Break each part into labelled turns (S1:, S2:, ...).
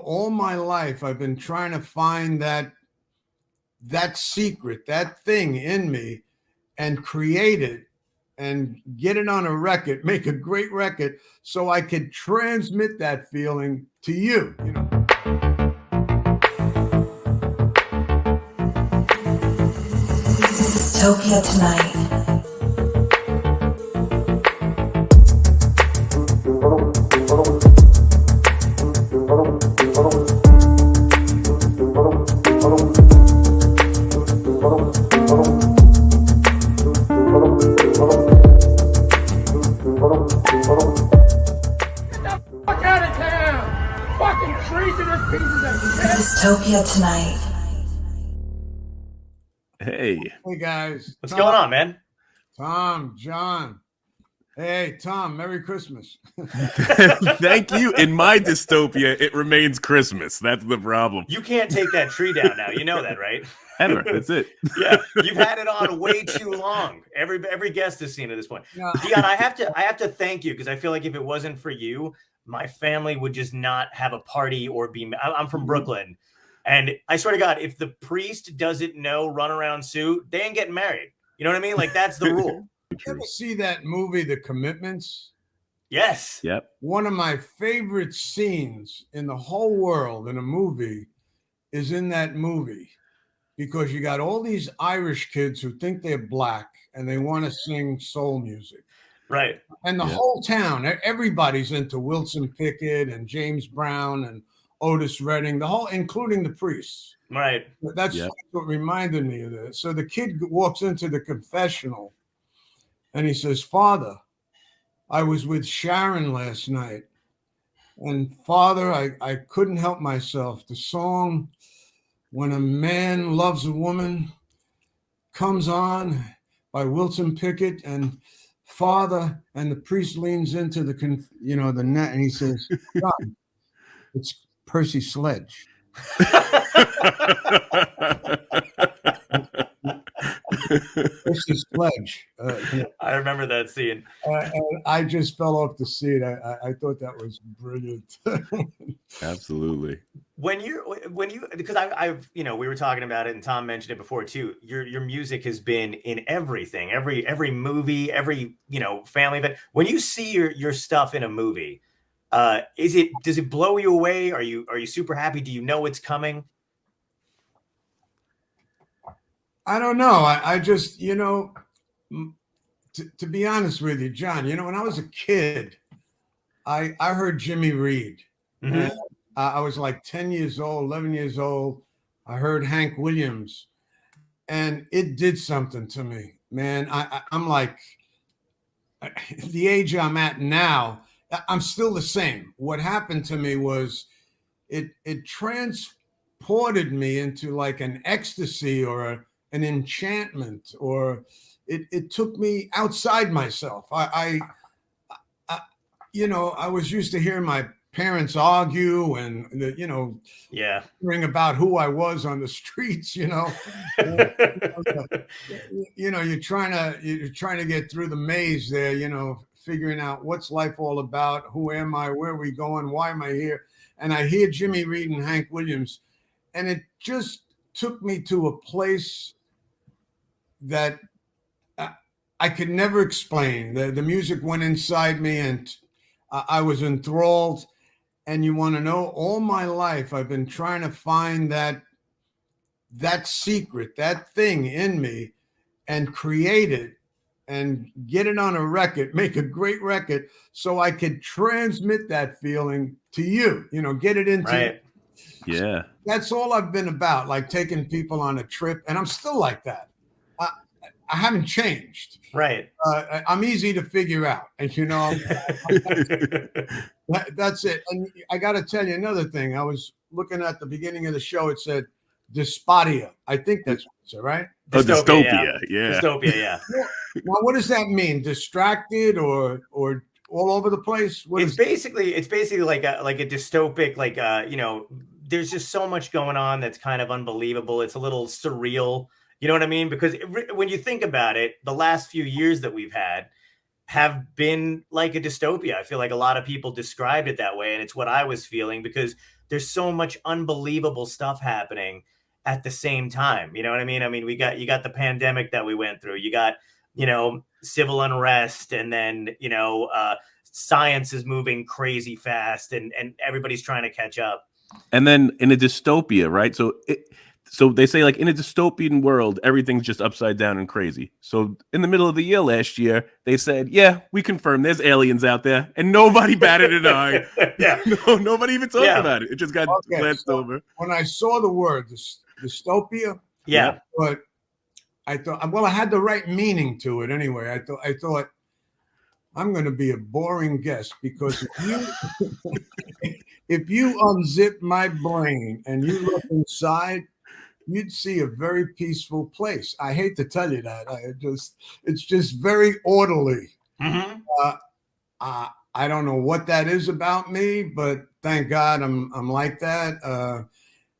S1: all my life I've been trying to find that secret, that thing in me, and create it and get it on a record, make a great record so I could transmit that feeling to you, you know.
S2: Dystopia tonight. Dystopia tonight.
S3: Hey
S1: guys,
S4: what's going on, man?
S1: Tom, John. Hey, Tom, Merry Christmas.
S3: Thank you. In my dystopia, it remains Christmas. That's the problem.
S4: You can't take that tree down now. You know that, right?
S3: Ever. That's it.
S4: Yeah, you've had it on way too long. Every guest has seen it at this point. Yeah. Dion, I have to thank you because I feel like if it wasn't for you, my family would just not have a party or be. I'm from Brooklyn, and I swear to God, if the priest doesn't know runaround Sue, they ain't getting married. You know what I mean? Like that's the rule.
S1: You ever see that movie, The Commitments?
S4: Yes.
S3: Yep.
S1: One of my favorite scenes in the whole world in a movie is in that movie because you got all these Irish kids who think they're black and they want to sing soul music.
S4: Right.
S1: And the whole town, everybody's into Wilson Pickett and James Brown and Otis Redding, including the priests.
S4: Right.
S1: That's what reminded me of this. So the kid walks into the confessional and he says, "Father, I was with Sharon last night. And Father, I couldn't help myself. The song, When a Man Loves a Woman, comes on by Wilson Pickett. And Father," and the priest leans into the net and he says, "John, it's Percy Sledge." Percy Sledge.
S4: I remember that scene.
S1: And I just fell off the seat. I thought that was brilliant.
S3: Absolutely.
S4: When you because I've we were talking about it and Tom mentioned it before too. Your music has been in everything, every movie, every family event. When you see your stuff in a movie, does it blow you away? Are you super happy? Do you know it's coming?
S1: I don't know. I just, to be honest with you, John, when I was a kid, I heard Jimmy Reed. Mm-hmm. And I was like 10 years old, 11 years old. I heard Hank Williams and it did something to me, man. I'm like, the age I'm at now, I'm still the same. What happened to me was it transported me into like an ecstasy or an enchantment, or it took me outside myself. I was used to hearing my parents argue and hearing about who I was on the streets. You're trying to get through the maze there. Figuring out what's life all about. Who am I? Where are we going? Why am I here? And I hear Jimmy Reed and Hank Williams, and it just took me to a place that I could never explain. The music went inside me and I was enthralled. And you want to know, all my life, I've been trying to find that secret, that thing in me and create it and get it on a record, make a great record so I could transmit that feeling to you, get it into
S4: right.
S3: Yeah.
S1: That's all I've been about, like taking people on a trip. And I'm still like that. I haven't changed.
S4: Right.
S1: I'm easy to figure out. And, that's it. And I got to tell you another thing. I was looking at the beginning of the show. It said Dystopia. I think that's what it said, right?
S3: Dystopia. Yeah.
S4: Dystopia, yeah.
S1: Now, what does that mean? Distracted or all over the place?
S4: It's basically like a dystopic, there's just so much going on that's kind of unbelievable. It's a little surreal. You know what I mean? Because when you think about it, the last few years that we've had have been like a dystopia. I feel like a lot of people described it that way. And it's what I was feeling because there's so much unbelievable stuff happening at the same time. You know what I mean? I mean, you got the pandemic that we went through. You got, you know, civil unrest, and then, you know, science is moving crazy fast, and everybody's trying to catch up.
S3: And then in a dystopia, right? So they say, like, in a dystopian world, everything's just upside down and crazy. So in the middle of the year last year, they said, yeah, we confirm there's aliens out there, and nobody batted an eye.
S4: Yeah.
S3: No, nobody even talked about it. It just got glanced over.
S1: When I saw the word dystopia, but I thought, well, I had the right meaning to it anyway. I thought I'm going to be a boring guest, because if you unzip my brain and you look inside, you'd see a very peaceful place. I hate to tell you that. It's just very orderly.
S4: Mm-hmm.
S1: I don't know what that is about me, but thank God I'm like that.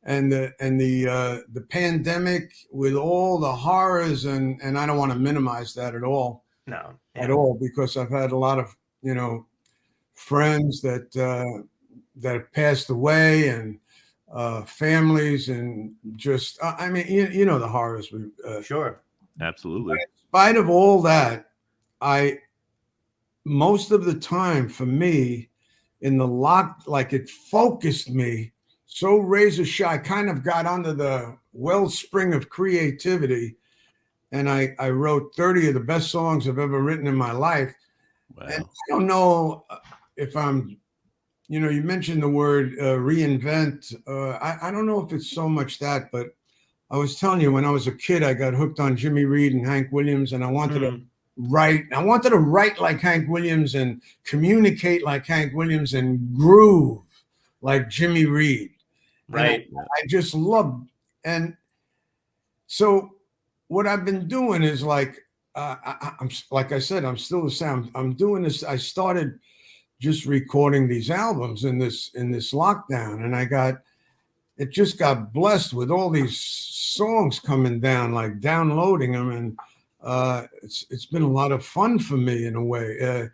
S1: And the pandemic, with all the horrors, and I don't want to minimize that at all.
S4: No,
S1: at all, because I've had a lot of, you know, friends that have passed away, and families, and just, I mean, you know, the horrors.
S4: Sure.
S3: Absolutely.
S1: In spite of all that, most of the time for me, in the like, it focused me so razor sharp. I kind of got under the wellspring of creativity, and I wrote 30 of the best songs I've ever written in my life.
S3: Wow.
S1: And I don't know if I'm, you know, you mentioned the word reinvent. I don't know if it's so much that, but I was telling you, when I was a kid, I got hooked on Jimmy Reed and Hank Williams, and I wanted to write. I wanted to write like Hank Williams, and communicate like Hank Williams, and groove like Jimmy Reed.
S4: Right.
S1: I just loved. And so what I've been doing is, like, I'm like I said, I'm still the same. I'm doing this. I started just recording these albums in this lockdown, and it just got blessed with all these songs coming down, like downloading them, and it's been a lot of fun for me in a way,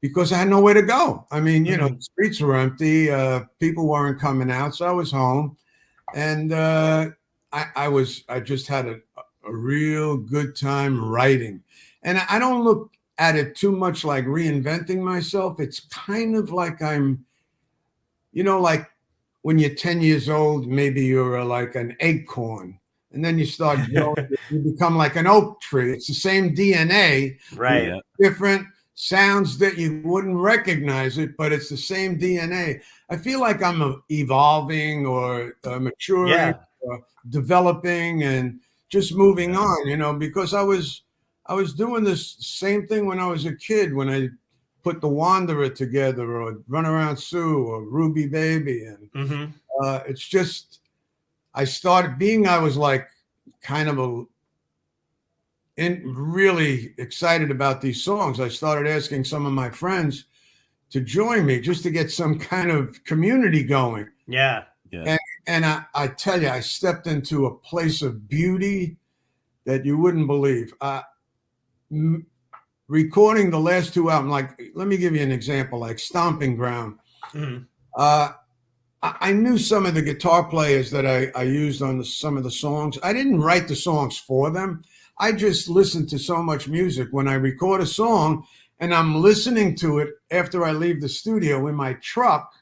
S1: because I had nowhere to go. I mean, you know, the streets were empty, people weren't coming out, so I was home, and I just had a real good time writing. And I don't look at it too much like reinventing myself. It's kind of like I'm, you know, like when you're 10 years old, maybe you're like an acorn, and then you start growing, you become like an oak tree. It's the same DNA,
S4: right?
S1: Different sounds that you wouldn't recognize it, but it's the same DNA. I feel like I'm evolving, or maturing, or developing, and just moving on, you know, because I was doing this same thing when I was a kid, when I put The Wanderer together, or Run Around Sue, or Ruby Baby. And it's just, I was like kind of really excited about these songs. I started asking some of my friends to join me, just to get some kind of community going.
S4: Yeah.
S1: And I tell you, I stepped into a place of beauty that you wouldn't believe. Recording the last two albums, like, let me give you an example, like Stomping Ground. I knew some of the guitar players that I used on some of the songs. I didn't write the songs for them. I just listened to so much music. When I record a song and I'm listening to it after I leave the studio in my truck,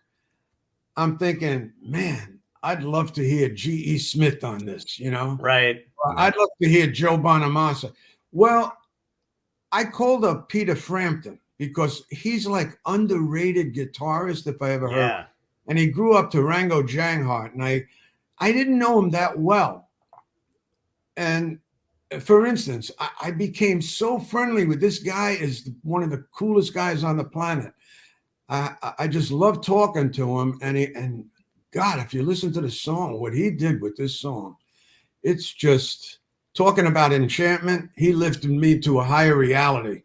S1: I'm thinking, man, I'd love to hear G.E. Smith on this, you know?
S4: Right.
S1: I'd love to hear Joe Bonamassa. Well, I called up Peter Frampton, because he's like underrated guitarist, if I ever heard.
S4: Yeah.
S1: And he grew up to Rango Janghart, and I didn't know him that well. And for instance, I became so friendly with this guy, is one of the coolest guys on the planet. I just love talking to him, and God, if you listen to the song, what he did with this song, it's just talking about enchantment. He lifted me to a higher reality.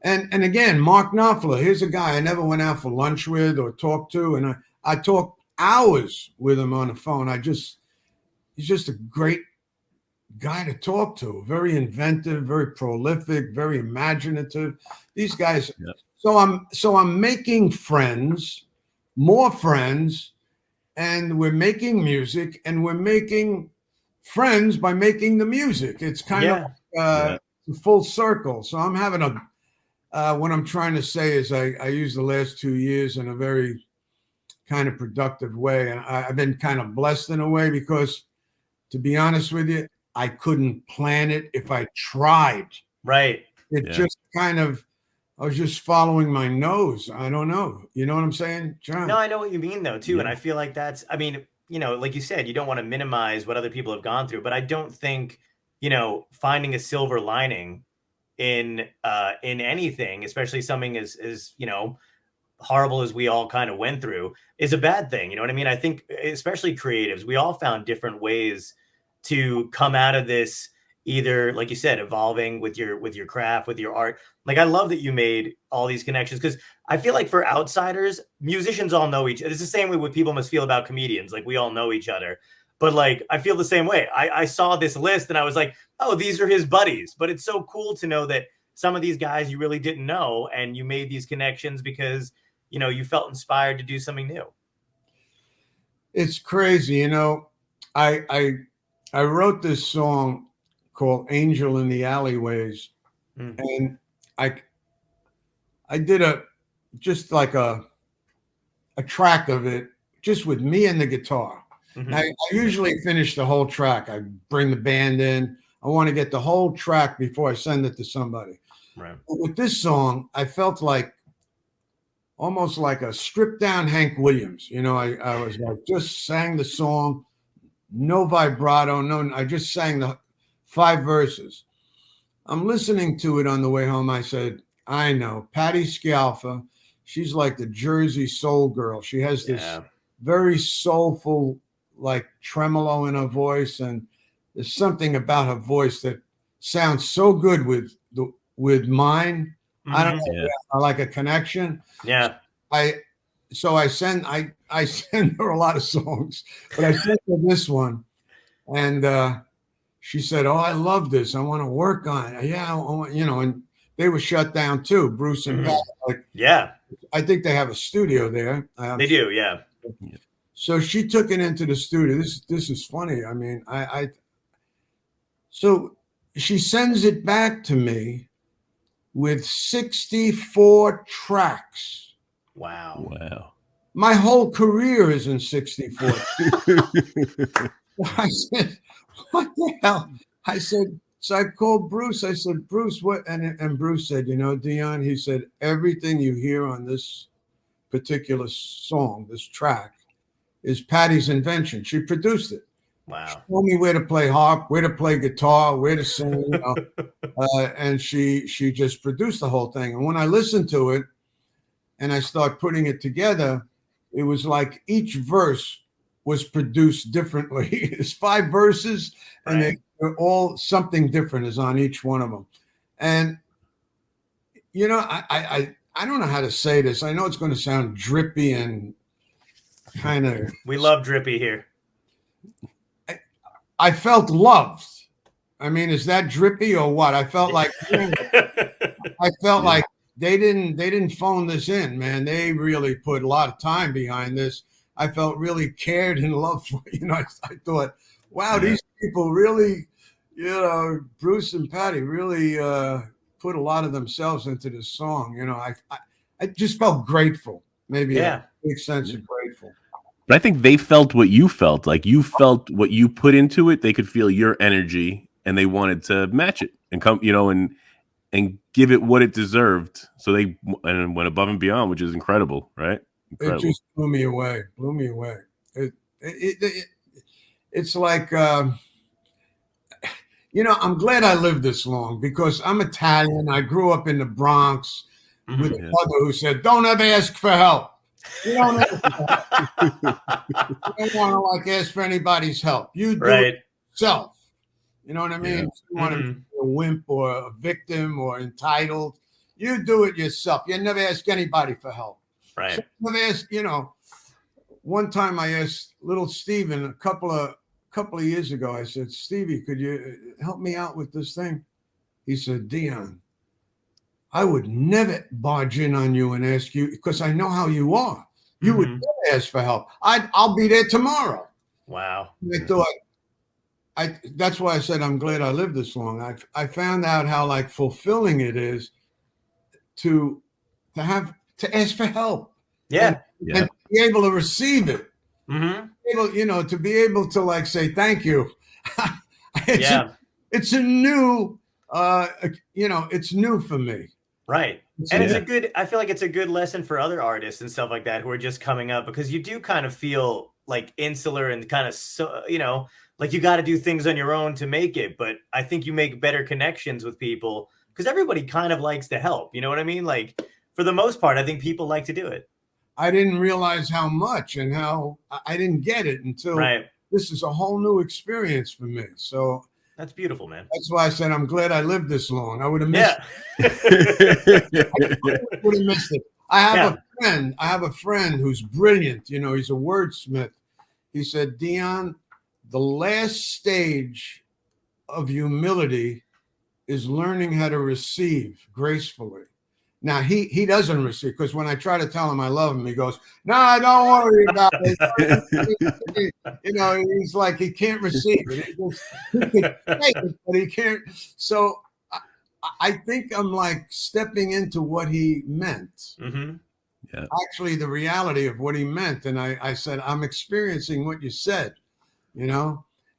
S1: And again, Mark Knopfler, here's a guy I never went out for lunch with or talked to, and I talked hours with him on the phone. He's just a great guy to talk to, very inventive, very prolific, very imaginative. These guys. Yep. So I'm making friends, more friends, and we're making music, and we're making friends by making the music. It's kind of full circle. So I'm having what I'm trying to say is I use the last 2 years in a very kind of productive way. And I've been kind of blessed in a way because, to be honest with you, I couldn't plan it if I tried.
S4: Right.
S1: It just kind of, I was just following my nose. I don't know. You know what I'm saying, John?
S4: No, I know what you mean, though, too. And I feel like that's, I mean, like you said, you don't want to minimize what other people have gone through, but I don't think, finding a silver lining in anything, especially something as horrible as we all kind of went through, is a bad thing. You know what I mean? I think especially creatives, we all found different ways to come out of this, either, like you said, evolving with your craft, with your art. Like, I love that you made all these connections, because I feel like for outsiders, musicians all know each other. It's the same way what people must feel about comedians. Like, we all know each other. But like, I feel the same way. I saw this list and I was like, oh, these are his buddies. But it's so cool to know that some of these guys you really didn't know, and you made these connections because, you felt inspired to do something new.
S1: It's crazy. I wrote this song called Angel in the Alleyways. And I did just like a track of it, just with me and the guitar. I usually finish the whole track. I bring the band in. I want to get the whole track before I send it to somebody.
S4: Right.
S1: But with this song, I felt like almost like a stripped down Hank Williams. I was like, just sang the song, no vibrato, no, I just sang the 5 verses. I'm listening to it on the way home. I said, I know, Patti Scialfa, she's like the Jersey soul girl. She has this very soulful, like, tremolo in her voice, and there's something about her voice that sounds so good with mine. I don't know, like a connection.
S4: Yeah.
S1: I send her a lot of songs, but I sent her this one, and she said, "Oh, I love this. I want to work on it." Yeah, and they were shut down too. Bruce and Pat, I think they have a studio there.
S4: They do, yeah.
S1: So she took it into the studio. This is funny. I mean, so she sends it back to me with 64 tracks.
S3: Wow.
S1: My whole career is in 64. I said, what the hell? I said, so I called Bruce. I said, Bruce, what? And Bruce said, Dion, he said, everything you hear on this particular song, this track, is Patti's invention. She produced it.
S4: Wow.
S1: She told me where to play harp, where to play guitar, where to sing, and she just produced the whole thing. And when I listened to it and I start putting it together, it was like each verse was produced differently. It's 5 verses, and they're all something different is on each one of them. And I don't know how to say this. I know it's going to sound drippy and kind of.
S4: We love drippy here.
S1: I felt loved. I mean, is that drippy or what? I felt like like they didn't phone this in, man. They really put a lot of time behind this. I felt really cared and loved for. I thought, wow, these people really, Bruce and Patti really put a lot of themselves into this song. I just felt grateful. Maybe a big sense of grateful.
S3: But I think they felt what you felt. Like, you felt what you put into it. They could feel your energy, and they wanted to match it and come, and give it what it deserved. So they went above and beyond, which is incredible, right? Incredible.
S1: It just blew me away. It's like, I'm glad I lived this long because I'm Italian. I grew up in the Bronx with a mother who said, "Don't ever ask for help. You don't want to ask for anybody's help. You do it yourself." You know what I mean? You want to be a wimp or a victim or entitled. You do it yourself. You never ask anybody for help.
S4: Right.
S1: So never ask, one time I asked little Steven a couple of years ago, I said, "Stevie, could you help me out with this thing?" He said, "Dion, I would never barge in on you and ask you because I know how you are. You would never ask for help. I'll be there tomorrow.
S4: Wow.
S1: I thought, that's why I said I'm glad I lived this long. I found out how like fulfilling it is to ask for help.
S4: Yeah.
S1: And be able to receive it.
S4: Mm-hmm.
S1: To be able to like say thank you. It's a new, it's new for me.
S4: Right. And I feel like it's a good lesson for other artists and stuff like that who are just coming up, because you do kind of feel like insular and kind of, like you got to do things on your own to make it. But I think you make better connections with people because everybody kind of likes to help. You know what I mean? Like for the most part, I think people like to do it.
S1: I didn't realize how much and how I didn't get it until this is a whole new experience for me. So
S4: that's beautiful, man.
S1: That's why I said I'm glad I lived this long. I would have missed it. I would have missed it. I have a friend who's brilliant. He's a wordsmith. He said, Dion, the last stage of humility is learning how to receive gracefully. Now he doesn't receive, because when I try to tell him I love him, he goes, "No, don't worry about it." He's like he can't receive it. He can take it, but he can't. So I think I'm like stepping into what he meant.
S3: Yeah.
S1: Actually, the reality of what he meant, and I said I'm experiencing what you said.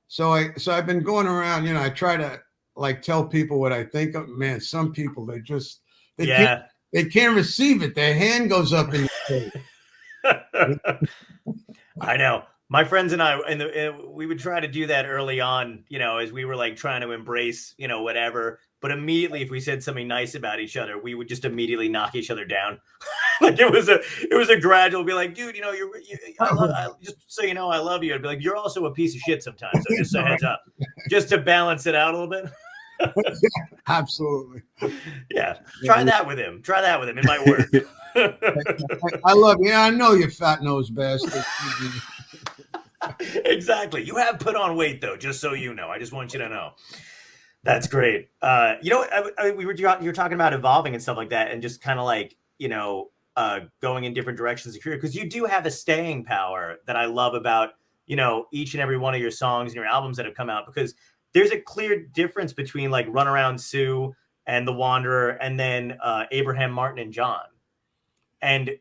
S1: So I've been going around. I try to like tell people what I think of. Man, some people they can't receive it. Their hand goes up in your face.
S4: I know. My friends and I, we would try to do that early on, as we were like trying to embrace, whatever. But immediately, if we said something nice about each other, we would just immediately knock each other down. Like it was a gradual. Be like, dude, just so you know, I love you. I'd be like, you're also a piece of shit sometimes. So just a heads up, just to balance it out a little bit.
S1: Absolutely.
S4: Yeah. Try that with him. It might work.
S1: I love you. Yeah, I know you fat nosed bastard.
S4: Exactly. You have put on weight though, just so you know. I just want you to know. That's great. You're talking about evolving and stuff like that, and just kind of like, going in different directions of career, because you do have a staying power that I love about, each and every one of your songs and your albums that have come out, because there's a clear difference between like Runaround Sue and The Wanderer, and then Abraham Martin and John. And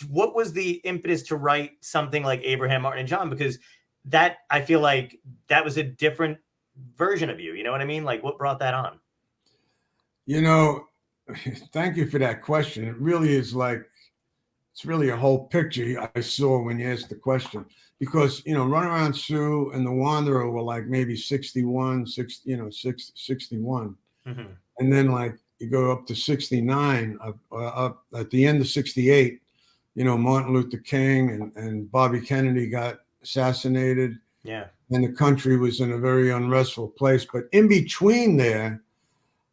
S4: what was the impetus to write something like Abraham Martin and John? Because that, I feel like that was a different version of you. You know what I mean? Like what brought that on?
S1: Thank you for that question. It really is like, it's really a whole picture I saw when you asked the question, because, Runaround Sue and The Wanderer were like maybe 61. Mm-hmm. And then like you go up to 69, up at the end of 68, Martin Luther King and Bobby Kennedy got assassinated.
S4: Yeah.
S1: And the country was in a very unrestful place. But in between there,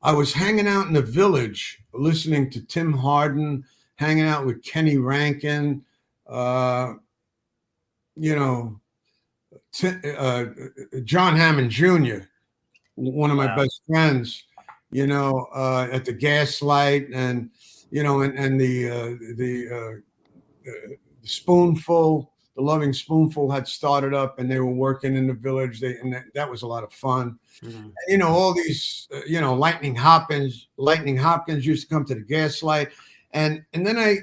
S1: I was hanging out in the Village, listening to Tim Hardin, hanging out with Kenny Rankin, John Hammond Jr., one of my best friends, at the Gaslight, and and the Spoonful, the Loving Spoonful had started up, and they were working in the Village. That was a lot of fun. Mm-hmm. All these, Lightning Hopkins used to come to the Gaslight, and then I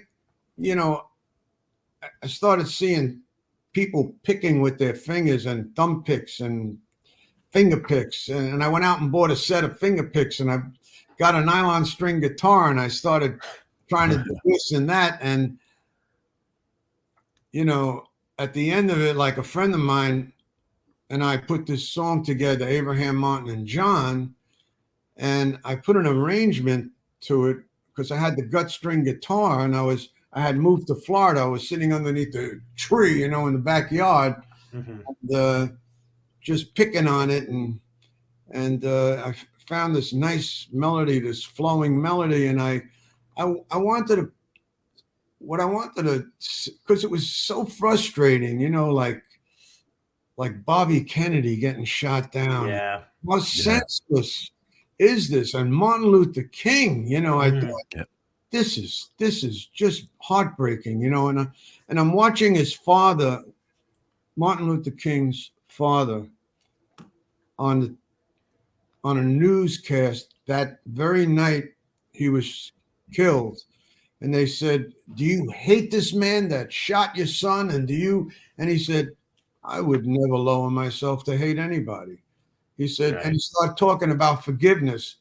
S1: started seeing people picking with their fingers and thumb picks and finger picks, and I went out and bought a set of finger picks, and I got a nylon string guitar, and I started trying to do this and that, and at the end of it, like a friend of mine and I put this song together, Abraham Martin and John, and I put an arrangement to it because I had the gut string guitar, and I had moved to Florida. I was sitting underneath the tree, in the backyard, and, just picking on it, and I found this nice melody, this flowing melody, and I wanted to. What I wanted to, because it was so frustrating, like Bobby Kennedy getting shot down.
S4: Yeah.
S1: How senseless is this? And Martin Luther King, I thought this is just heartbreaking, you know. And I'm watching his father, Martin Luther King's father, on a newscast that very night he was killed. And they said, "Do you hate this man that shot your son? And do you?" And he said, "I would never lower myself to hate anybody." He said,
S4: Right.
S1: and he started talking about forgiveness.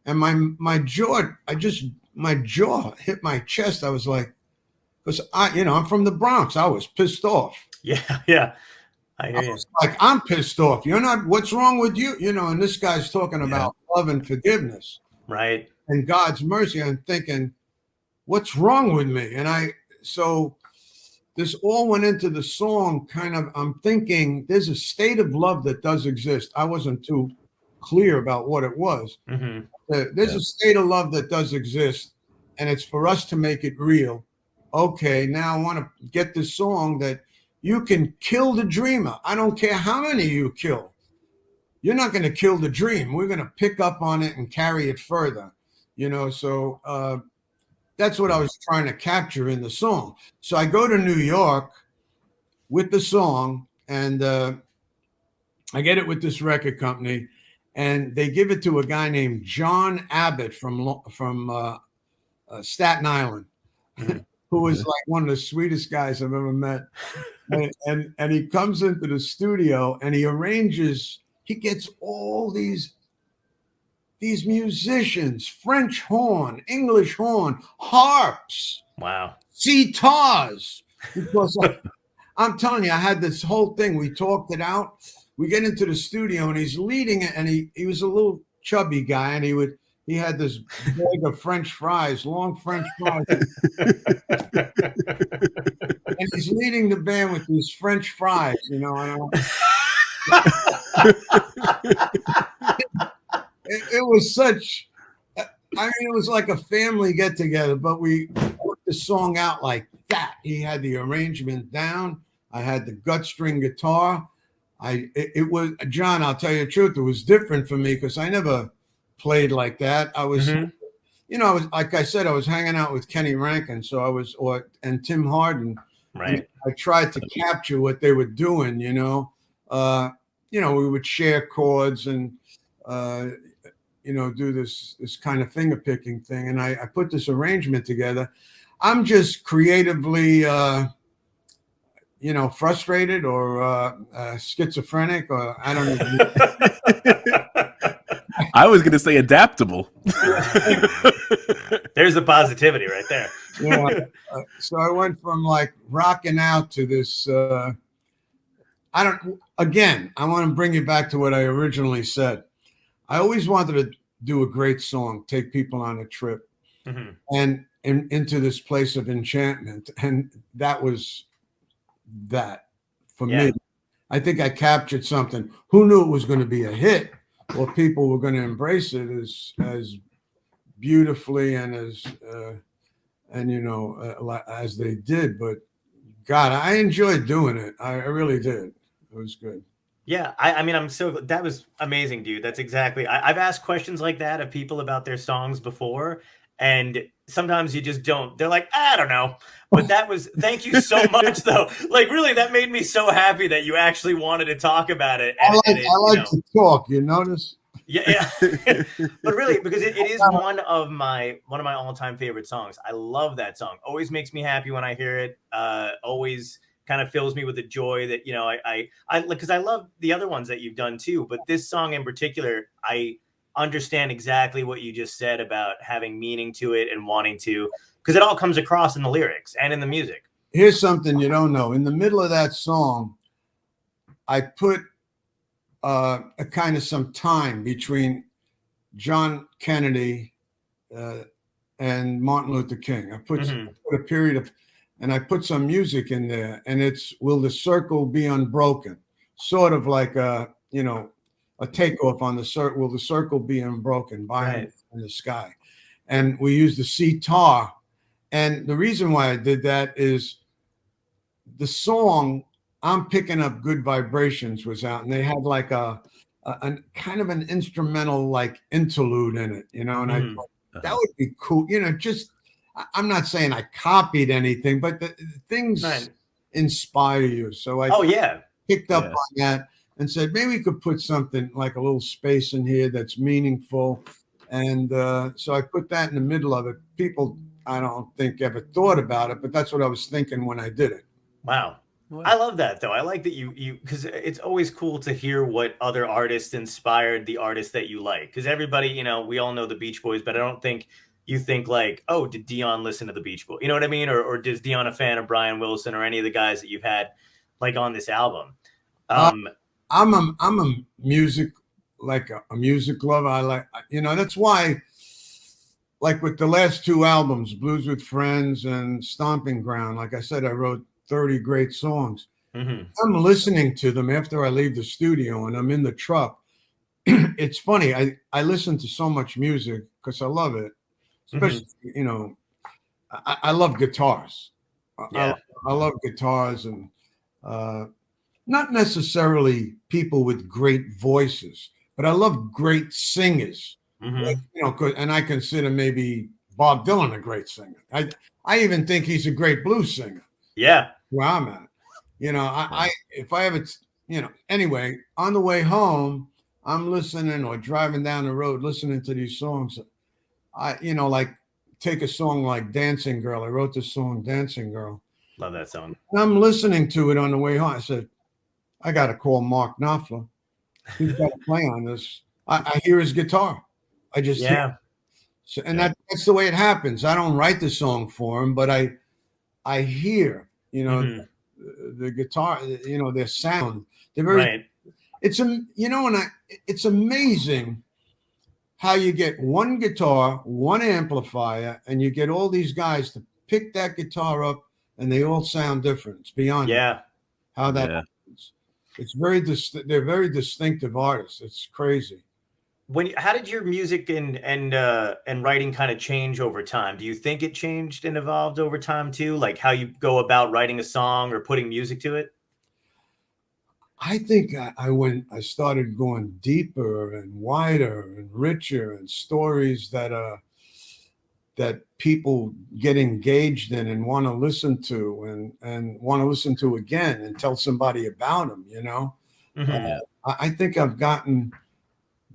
S1: And my jaw hit my chest. I was like, because I'm from the Bronx. I was pissed off.
S4: Yeah. I hear
S1: I
S4: you.
S1: was like, I'm pissed off. You're not, what's wrong with you? And this guy's talking about love and forgiveness.
S4: Right.
S1: And God's mercy. I'm thinking, what's wrong with me? So this all went into the song kind of, I'm thinking there's a state of love that does exist. I wasn't too clear about what it was.
S4: Mm-hmm.
S1: There's a state of love that does exist, and it's for us to make it real. Okay, now I want to get this song that you can kill the dreamer. I don't care how many you kill. You're not going to kill the dream. We're going to pick up on it and carry it further. So that's what I was trying to capture in the song. So I go to New York with the song, and I get it with this record company, and they give it to a guy named John Abbott from Staten Island, who was like one of the sweetest guys I've ever met. And he comes into the studio and he arranges. He gets all these musicians: French horn, English horn, harps,
S4: Wow.
S1: sitars. Because I'm telling you, I had this whole thing. We talked it out. We get into the studio and he's leading it, and he was a little chubby guy, and he had this bag of French fries, long French fries. And he's leading the band with these French fries, and it was such, it was like a family get together, but we worked the song out like that. He had the arrangement down. I had the gut string guitar. It was, John, I'll tell you the truth, it was different for me because I never played like that. I was, I was, like I said, I was hanging out with Kenny Rankin, and Tim Hardin.
S4: Right.
S1: I tried to capture what they were doing, we would share chords and, do this kind of finger picking thing. And I put this arrangement together. I'm just creatively, frustrated or schizophrenic, or I don't know.
S3: I was going to say adaptable.
S4: There's the positivity right there.
S1: Yeah. So I went from like rocking out to this. I want to bring you back to what I originally said. I always wanted to do a great song, take people on a trip, and into this place of enchantment. And that was that for me. I think I captured something. Who knew it was going to be a hit, or people were going to embrace it as beautifully and as they did. But God, I enjoyed doing it. I really did. It was good.
S4: Yeah, I'm so, that was amazing, dude. That's exactly, I've asked questions like that of people about their songs before, and sometimes you just don't. They're like, I don't know. But thank you so much, though. Like, really, that made me so happy that you actually wanted to talk about it. And,
S1: I like to talk, you notice?
S4: Yeah. But really, because it is one of my all-time favorite songs. I love that song. Always makes me happy when I hear it. Always kind of fills me with the joy that, I because I love the other ones that you've done too, but this song in particular, I understand exactly what you just said about having meaning to it and wanting to, because it all comes across in the lyrics and in the music.
S1: Here's something you don't know. In the middle of that song, I put a kind of some time between John Kennedy and Martin Luther King. I put a period of, and I put some music in there, and it's "Will the Circle Be Unbroken?" Sort of like a takeoff on the circle. Will the circle be unbroken by in the sky? And we use the sitar. And the reason why I did that is the song "I'm Picking Up Good Vibrations" was out, and they had like a kind of an instrumental like interlude in it, and I thought that would be cool. I'm not saying I copied anything, but the things
S4: Right.
S1: inspire you. So I
S4: Oh yeah.
S1: picked up
S3: Yeah.
S1: on that and said maybe we could put something like a little space in here that's meaningful. And so I put that in the middle of it. People, I don't think ever thought about it, but that's what I was thinking when I did it.
S4: Wow. I love that though. I like that you because it's always cool to hear what other artists inspired the artists that you like. Because everybody, you know, we all know the Beach Boys, but I don't think you think like, oh, did Dion listen to the Beach Boys? You know what I mean? Or is Dion a fan of Brian Wilson or any of the guys that you've had like on this album?
S1: Uh, I'm a music like a music lover. I like that's why like with the last two albums, Blues with Friends and Stomping Ground, like I said, I wrote 30 great songs.
S4: mhm.
S1: I'm listening to them after I leave the studio and I'm in the truck. It's funny. I listen to so much music because I love it, especially I love guitars.
S4: Yeah.
S1: I love guitars and uh, not necessarily people with great voices, but I love great singers.
S4: Mhm.
S1: And I consider maybe Bob Dylan a great singer. I even think he's a great blues singer.
S4: Yeah.
S1: Where I'm at, I if I ever, anyway, on the way home, I'm listening or driving down the road, listening to these songs. Like take a song like Dancing Girl. I wrote this song, Dancing Girl.
S4: Love that song.
S1: And I'm listening to it on the way home. I said, I got to call Mark Knopfler. He's got to play on this. I hear his guitar. I just hear.
S4: Yeah.
S1: So, and that's the way it happens. I don't write the song for him, but I hear,
S4: Mhm.
S1: the guitar, their sound. They're very.
S4: Right.
S1: It's it's amazing how you get one guitar, one amplifier, and you get all these guys to pick that guitar up, and they all sound different. It's beyond
S4: Yeah.
S1: how that
S3: Yeah.
S1: happens. It's they're very distinctive artists. It's crazy.
S4: How did your music and writing kind of change over time? Do you think it changed and evolved over time too? Like how you go about writing a song or putting music to it?
S1: I think I started going deeper and wider and richer and stories that people get engaged in and want to listen to and want to listen to again and tell somebody about them.
S4: Mhm.
S1: I think I've gotten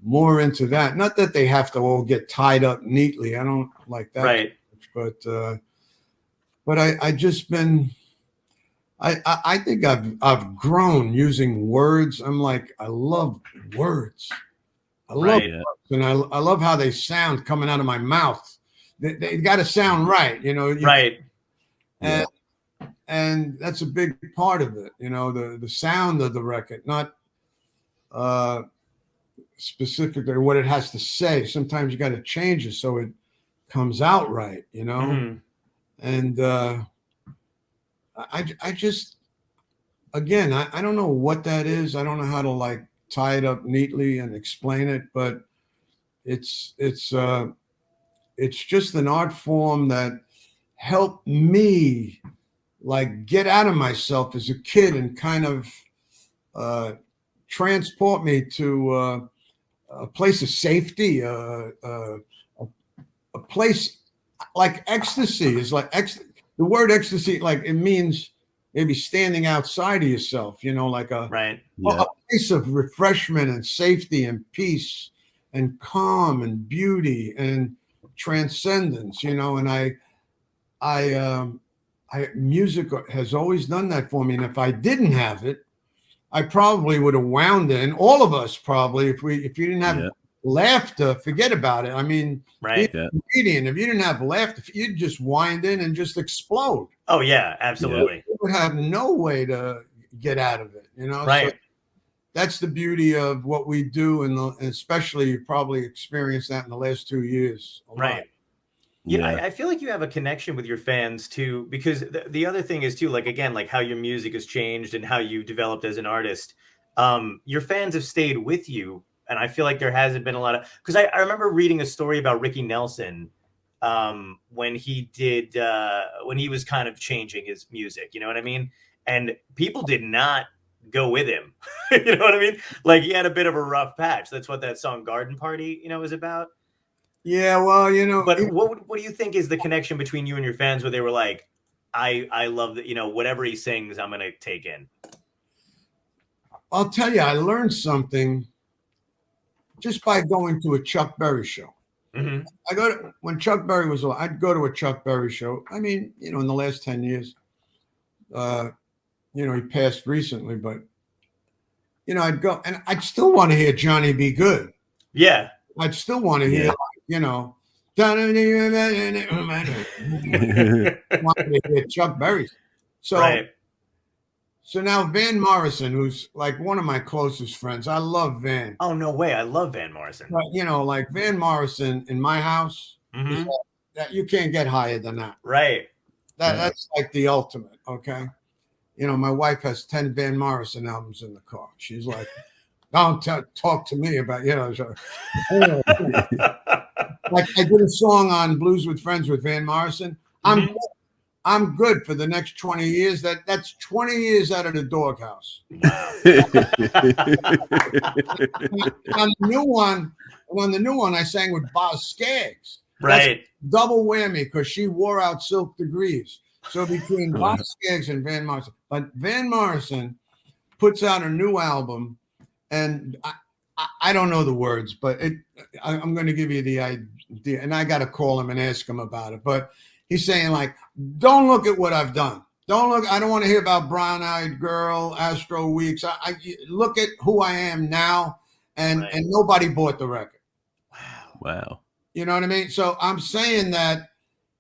S1: more into that. Not that they have to all get tied up neatly. I don't like that,
S4: Right.
S1: but I just been. I think I've grown using words. I'm like I love words. I love
S4: Right.
S3: Yeah.
S1: words, and I love how they sound coming out of my mouth. They got to sound right,
S4: Right.
S1: And and that's a big part of it. The sound of the record, not specifically what it has to say. Sometimes you got to change it so it comes out right.
S4: Mhm.
S1: And I just again I don't know what that is. I don't know how to like tie it up neatly and explain it, but it's just an art form that helped me like get out of myself as a kid and kind of transport me to a place of safety, a place like ecstasy is like the word ecstasy, like it means maybe standing outside of yourself, like
S4: Right.
S3: Yeah.
S1: a place of refreshment and safety and peace and calm and beauty and transcendence, and I music has always done that for me. And if I didn't have it, I probably would have wound in. All of us probably, if you didn't have
S3: Yeah.
S1: laughter, forget about it. I mean,
S4: Right.
S3: Yeah.
S1: comedian, if you didn't have laughter, you'd just wind in and just explode.
S4: Oh yeah, absolutely.
S1: You would have no way to get out of it, So
S4: Right.
S1: that's the beauty of what we do, and especially you probably experienced that in the last 2 years. A lot.
S4: Right. Yeah,
S3: Yeah.
S4: I feel like you have a connection with your fans too, because the other thing is too, like again, like how your music has changed and how you developed as an artist. Your fans have stayed with you, and I feel like there hasn't been a lot of because I remember reading a story about Ricky Nelson when he did when he was kind of changing his music, you know what I mean? And people did not go with him. You know what I mean? Like he had a bit of a rough patch. That's what that song Garden Party, is about.
S1: Yeah, well, you know,
S4: But what do you think is the connection between you and your fans where they were like, I love that, you know, whatever he sings, I'm gonna take in.
S1: I'll tell you, I learned something just by going to a Chuck Berry show.
S4: Mm-hmm.
S1: When Chuck Berry was alive, I'd go to a Chuck Berry show. I mean, you know, in the last 10 years, you know, he passed recently, but you know, I'd go and I'd still want to hear Johnny Be Good.
S4: Yeah.
S1: I'd still want to hear, you know, wanted to hear Chuck Berry. So,
S4: right.
S1: so now Van Morrison, who's like one of my closest friends, I love Van.
S4: Oh, no way. I love Van Morrison.
S1: But, you know, like Van Morrison in my house, is that you can't get higher than that.
S4: Right.
S1: That's like the ultimate, okay? You know, my wife has 10 Van Morrison albums in the car. She's like, don't talk to me about, you know. So, like I did a song on Blues with Friends with Van Morrison. I'm good for the next 20 years. That's 20 years out of the doghouse. On the new one, I sang with Boz Scaggs.
S4: Right.
S1: That's double whammy because she wore out Silk Degrees. So between Boz Scaggs and Van Morrison, but Van Morrison puts out a new album, and I don't know the words, but I'm going to give you the idea, and I got to call him and ask him about it. But he's saying like, don't look at what I've done. Don't look. I don't want to hear about Brown Eyed Girl, Astro Weeks. I look at who I am now, and nobody bought the record.
S3: Wow.
S1: You know what I mean? So I'm saying that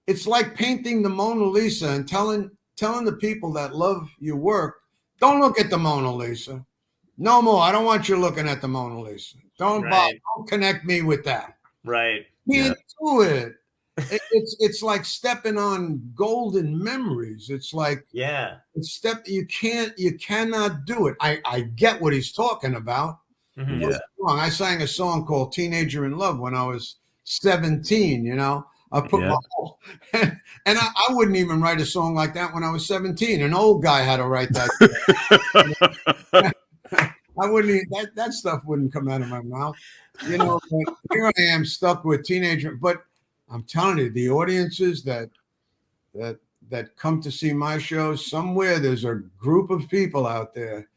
S1: it's like painting the Mona Lisa and telling the people that love your work, don't look at the Mona Lisa. No more. I don't want you looking at the Mona Lisa. Don't connect me with that.
S4: Right.
S1: Be into it. It's like stepping on golden memories. It's like you cannot do it. I get what he's talking about. I sang a song called Teenager in Love when I was 17, you know. I put my whole, and I wouldn't even write a song like that when I was 17. An old guy had to write that. I wouldn't even, that stuff wouldn't come out of my mouth, you know. But here I am stuck with Teenager. But I'm telling you, the audiences that come to see my shows, somewhere there's a group of people out there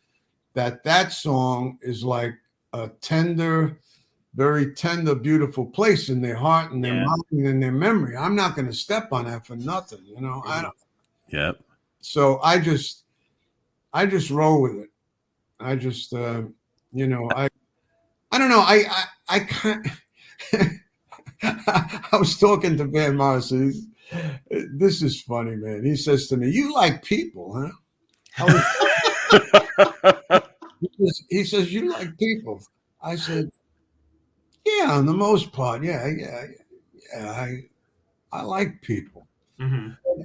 S1: that song is like a tender, very tender, beautiful place in their heart and their mind and their memory. I'm not going to step on that for nothing, you know. I don't.
S3: Yep.
S1: So I just roll with it. I just, you know, I don't know. I can't. I was talking to Van Morrison. This is funny, man. He says to me, "You like people, huh?" He says, "You like people." I said, "Yeah, on the most part, yeah. I like people."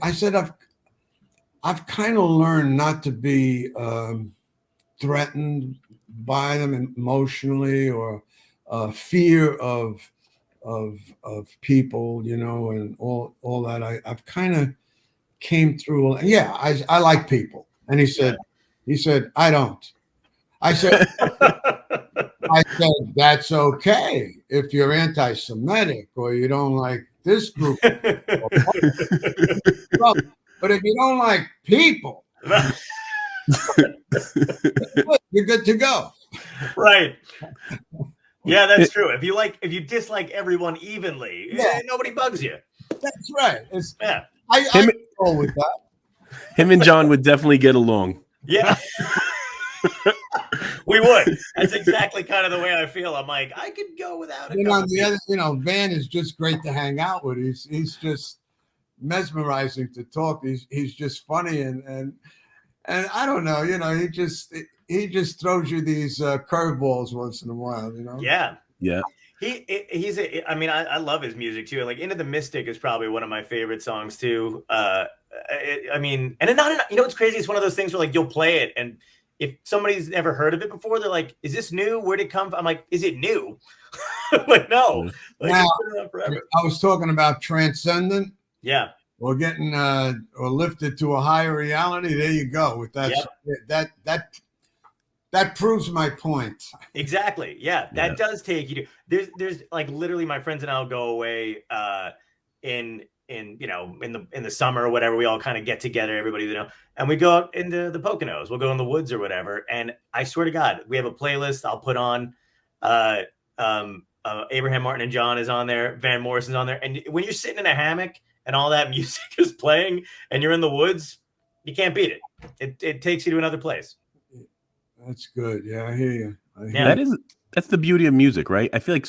S1: I said, "I've kind of learned not to be threatened by them emotionally or fear of people, you know, and all that. I've kind of came through. Yeah, I like people." And he said, "I don't." I said, "That's okay if you're anti-Semitic or you don't like this group." But if you don't like people, you're good to go.
S4: Right. Yeah, that's true. If you dislike everyone evenly, nobody bugs you.
S1: That's right.
S3: I
S1: go with that.
S3: Him and John would definitely get along.
S4: Yeah. We would. That's exactly kind of the way I feel. I'm like, I could go without it.
S1: On the other, you know, Van is just great to hang out with. He's just mesmerizing to talk. He's just funny and I don't know, you know, he just throws you these curveballs once in a while, you know.
S4: Yeah.
S3: Yeah.
S4: I mean, I love his music too. Like Into the Mystic is probably one of my favorite songs too. I mean, and not, you know, what's crazy? It's one of those things where like you'll play it, and if somebody's never heard of it before, they're like, "Is this new? Where'd it come from?" I'm like, "Is it new?" Like, no. Like,
S1: now,
S4: it's been around forever.
S1: I was talking about transcendent.
S4: Yeah.
S1: Or getting or lifted to a higher reality. There you go with that. That that proves my point.
S4: Exactly. Yeah, that does take you to. There's like literally my friends and I'll go away in the summer or whatever. We all kind of get together, everybody, and we go out into the Poconos. We'll go in the woods or whatever. And I swear to God, we have a playlist. I'll put on Abraham Martin and John is on there. Van Morrison's on there. And when you're sitting in a hammock and all that music is playing and you're in the woods, you can't beat it. It takes you to another place.
S1: That's good. Yeah, I hear you.
S3: That's the beauty of music, right? I feel like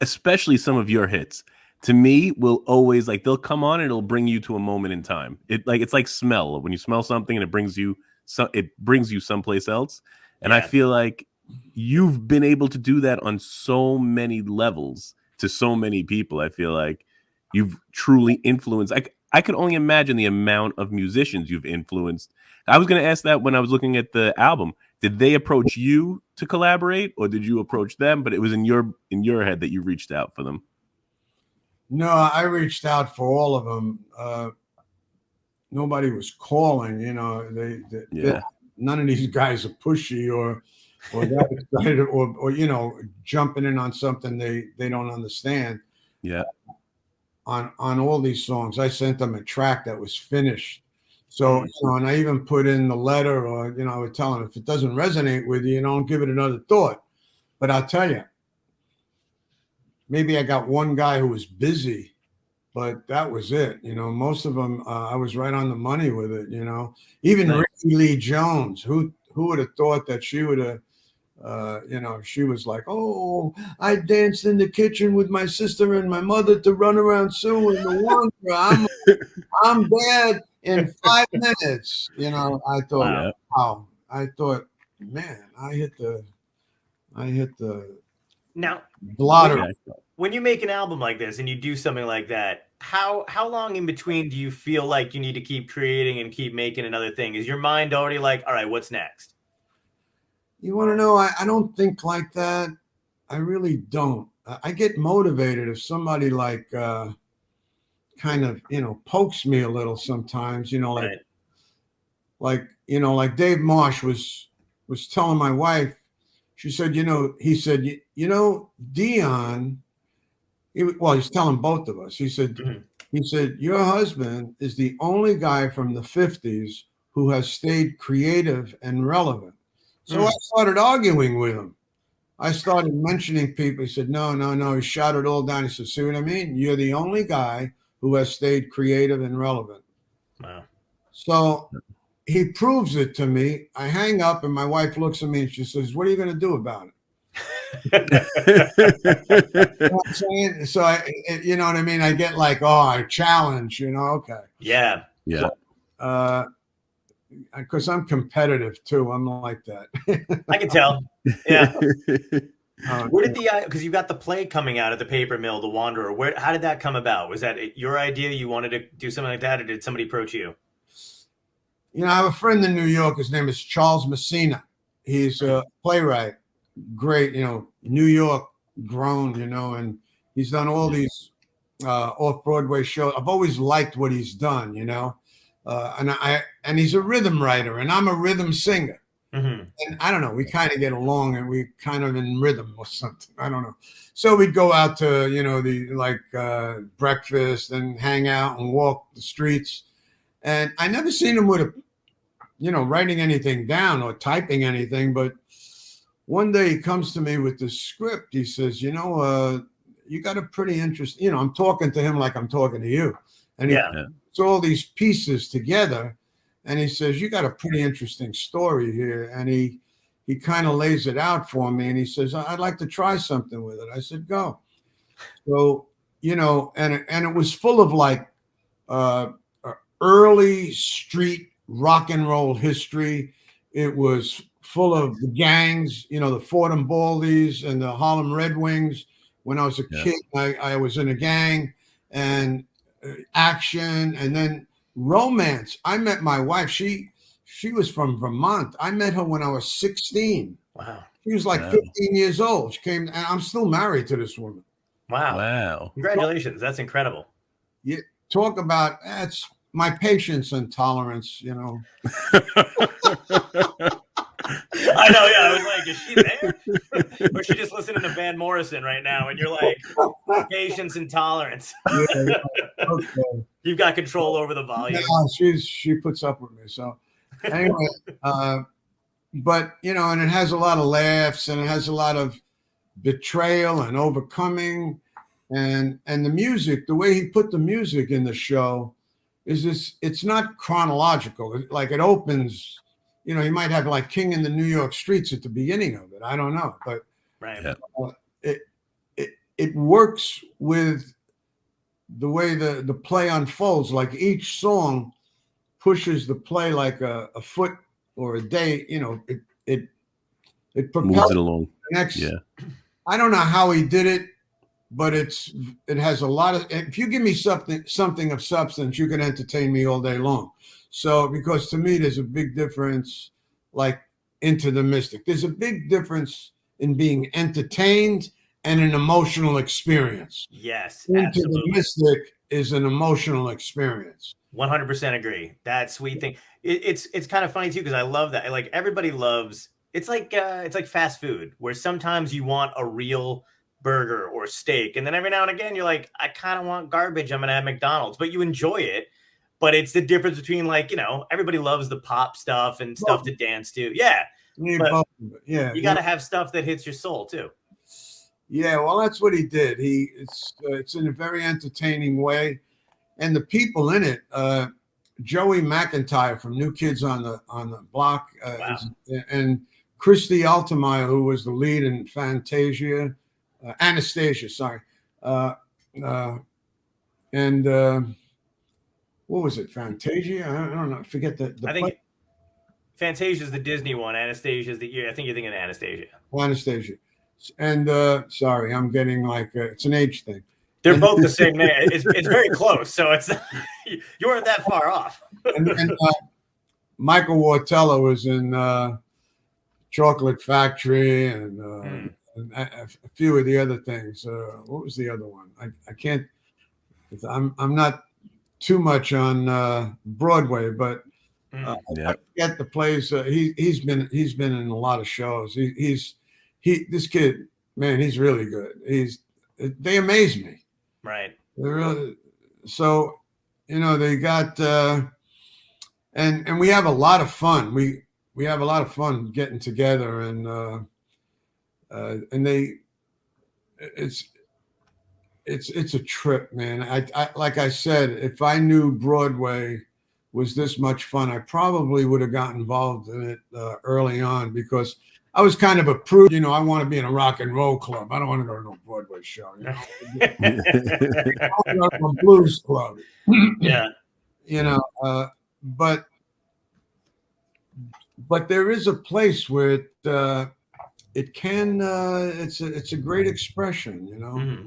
S3: especially some of your hits to me will always like they'll come on and it'll bring you to a moment in time. It's like smell. When you smell something and it brings you someplace else. And I feel like you've been able to do that on so many levels to so many people. I feel like you've truly influenced. I could only imagine the amount of musicians you've influenced. I was going to ask that when I was looking at the album. Did they approach you to collaborate, or did you approach them? But it was in your head that you reached out for them.
S1: No, I reached out for all of them. Nobody was calling. None of these guys are pushy or that excited or jumping in on something they don't understand.
S3: Yeah.
S1: On all these songs, I sent them a track that was finished. So, and I even put in the letter, or I would tell them if it doesn't resonate with you, don't give it another thought. But I'll tell you, maybe I got one guy who was busy, but that was it. Most of them, I was right on the money with it. Even
S3: Nice.
S1: Ricky Lee Jones, who would have thought that she would have. She was like, "Oh, I danced in the kitchen with my sister and my mother to Run Around Sue in the Wonder. I'm bad in 5 minutes." I thought, wow. I thought, man, I hit the
S4: now
S1: blotter.
S4: When you make an album like this and you do something like that, how long in between do you feel like you need to keep creating and keep making another thing? Is your mind already like, all right, what's next?
S1: You want to know? I don't think like that. I really don't. I get motivated if somebody like kind of pokes me a little sometimes. Like Dave Marsh was telling my wife. She said, he said, Dion. He's telling both of us. He said, your husband is the only guy from the 50s who has stayed creative and relevant. So I started arguing with him. I started mentioning people. He said, no. He shot it all down. He said, see what I mean? You're the only guy who has stayed creative and relevant. Wow. So he proves it to me. I hang up and my wife looks at me and she says, what are you going to do about it? You know what I'm saying? So you know what I mean? I get like, I challenge, okay.
S4: Yeah.
S3: Yeah.
S1: Because I'm competitive too. I'm like that.
S4: I can tell. Yeah. Where did because you got the play coming out at the Paper Mill, The Wanderer. How did that come about? Was that your idea? You wanted to do something like that, or did somebody approach you?
S1: I have a friend in New York. His name is Charles Messina. He's a playwright. Great, New York grown, and he's done all these off-Broadway shows. I've always liked what he's done, and he's a rhythm writer, and I'm a rhythm singer. Mm-hmm. And I don't know, we kind of get along, and we kind of in rhythm or something. I don't know. So we'd go out to breakfast and hang out and walk the streets. And I never seen him with writing anything down or typing anything. But one day he comes to me with this script. He says, you got a pretty interesting. I'm talking to him like I'm talking to you, and he puts all these pieces together. And he says, you got a pretty interesting story here. And he kind of lays it out for me. And he says, I'd like to try something with it. I said, go. So, and it was full of like early street rock and roll history. It was full of the gangs, the Fordham Baldies and the Harlem Red Wings. When I was a kid, I was in a gang, and action, and then romance. I met my wife. She was from Vermont. I met her when I was 16.
S4: Wow.
S1: She was like 15 years old. She came, and I'm still married to this woman.
S4: Wow. Congratulations. That's incredible.
S1: You talk about that's my patience and tolerance,
S4: I know, yeah. I was like, is she there? Or is she just listening to Van Morrison right now? And you're like, patience and tolerance.
S1: Yeah, okay.
S4: You've got control over the volume.
S1: She puts up with me. So anyway, but and it has a lot of laughs and it has a lot of betrayal and overcoming, and the music, the way he put the music in the show is this. It's not chronological. Like it opens. You might have like King in the New York Streets at the beginning of it. I don't know, but
S4: right.
S1: It works with the way the play unfolds. Like each song pushes the play like a foot or a day. It propels
S3: moves it along.
S1: The next.
S3: Yeah.
S1: I don't know how he did it, but it has a lot of. If you give me something of substance, you can entertain me all day long. So, because to me, there's a big difference, like Into the Mystic. There's a big difference in being entertained and an emotional experience.
S4: Yes,
S1: Into
S4: absolutely.
S1: the Mystic is an emotional experience.
S4: 100% agree. That sweet thing. It's kind of funny too, because I love that. Like everybody loves. It's like fast food, where sometimes you want a real burger or steak, and then every now and again you're like, I kind of want garbage. I'm gonna have McDonald's, but you enjoy it. But it's the difference between everybody loves the pop stuff and stuff to dance to. Yeah. But you got to have stuff that hits your soul too.
S1: Yeah. Well, that's what he did. It's in a very entertaining way. And the people in it, Joey McIntyre from New Kids on the Block,
S4: wow.
S1: And Christy Altemeyer, who was the lead in Anastasia, sorry. What was it? Fantasia? I don't know. Forget the
S4: I think Fantasia is the Disney one. Anastasia is I think you're thinking of Anastasia.
S1: Anastasia. And sorry, I'm getting like it's an age thing.
S4: They're both the same name. It's very close, so it's you weren't that far off.
S1: and Michael Wartella was in Chocolate Factory and a few of the other things. What was the other one? I can't. I'm not too much on Broadway, but I get the plays. He's been in a lot of shows. This kid, man, he's really good. They amaze me.
S4: Right.
S1: They're really, so they got and we have a lot of fun. We have a lot of fun getting together and it's a trip, man. I like I said, if I knew Broadway was this much fun, I probably would have gotten involved in it early on, because I was kind of a prude. I want to be in a rock and roll club. I don't want to go to no Broadway show. I want to go to a blues club.
S4: Yeah.
S1: But there is a place where it can. It's a great expression.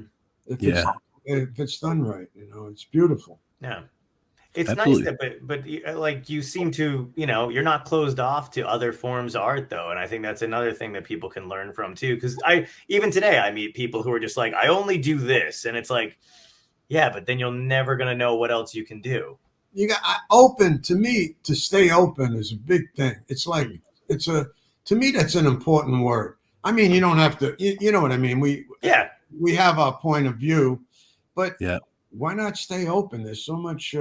S1: If it's done right, it's beautiful.
S4: Yeah. It's
S3: Absolutely.
S4: nice that, but like you seem to, you're not closed off to other forms of art though. And I think that's another thing that people can learn from too. Cause even today I meet people who are just like, I only do this. And it's like, yeah, but then you're never going to know what else you can do.
S1: You got open. To me, to stay open is a big thing. It's like, to me, that's an important word. I mean, you don't have to, you know what I mean? We have our point of view, but why not stay open? There's so much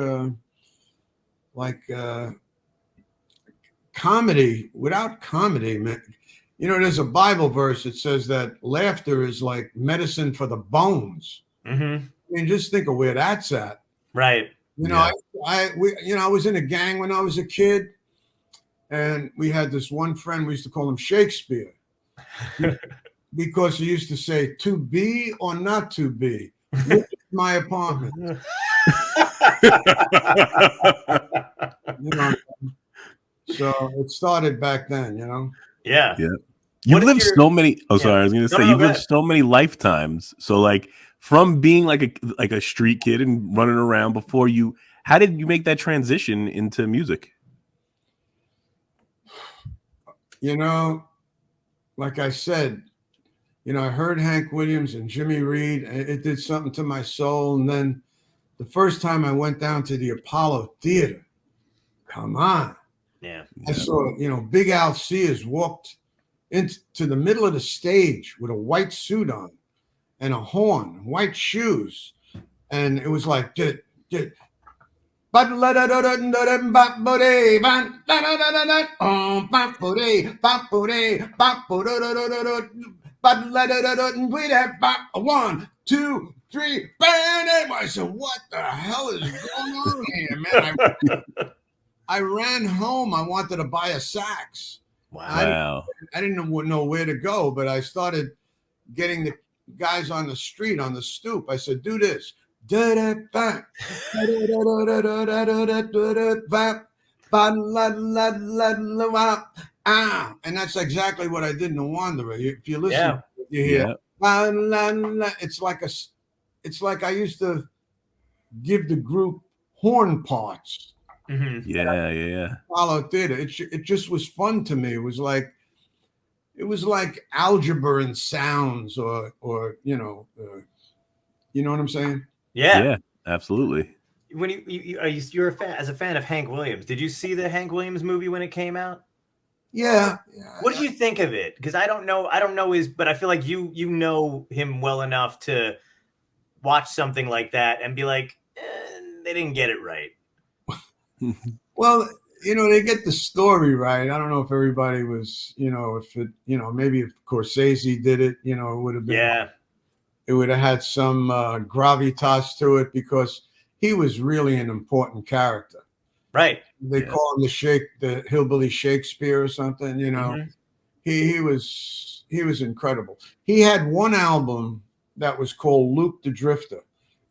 S1: comedy. Without comedy, man, there's a Bible verse that says that laughter is like medicine for the bones.
S4: Mm-hmm.
S1: I mean, just think of where that's at.
S4: Right.
S1: I was in a gang when I was a kid, and we had this one friend. We used to call him Shakespeare because he used to say, "To be or not to be." Look at my apartment. So it started back then,
S4: Yeah.
S3: You've lived so many. Oh, sorry. I was going to say you've lived so many lifetimes. So, like, from being like a street kid and running around before you, how did you make that transition into music?
S1: Like I said, I heard Hank Williams and Jimmy Reed, and it did something to my soul. And then, the first time I went down to the Apollo Theater, come on,
S4: Yeah.
S1: I saw, Big Al Sears walked into the middle of the stage with a white suit on and a horn, white shoes. And it was like, one, two, three, bam! I said, what the hell is going on here, man? I ran home. I wanted to buy a sax.
S3: Wow.
S1: I didn't know where to go, but I started getting the guys on the street, on the stoop. I said, do this. And that's exactly what I did in The Wanderer. If you listen, you hear it's like I used to give the group horn parts.
S4: Mm-hmm.
S3: Yeah.
S1: Apollo Theater. It just was fun to me. It was like algebra and sounds, or you know what I'm saying?
S4: Yeah,
S3: absolutely.
S4: When you're a fan, as a fan of Hank Williams, did you see the Hank Williams movie when it came out?
S1: Yeah.
S4: What did you think of it? Because I don't know but I feel like you know him well enough to watch something like that and be like, they didn't get it right.
S1: Well, they get the story right. I don't know if everybody was, if it, maybe if Scorsese did it, it would have been, it would have had some gravitas to it, because he was really an important character.
S4: Right.
S1: They call him the hillbilly Shakespeare or something,
S4: Mm-hmm.
S1: He was incredible. He had one album that was called Luke the Drifter,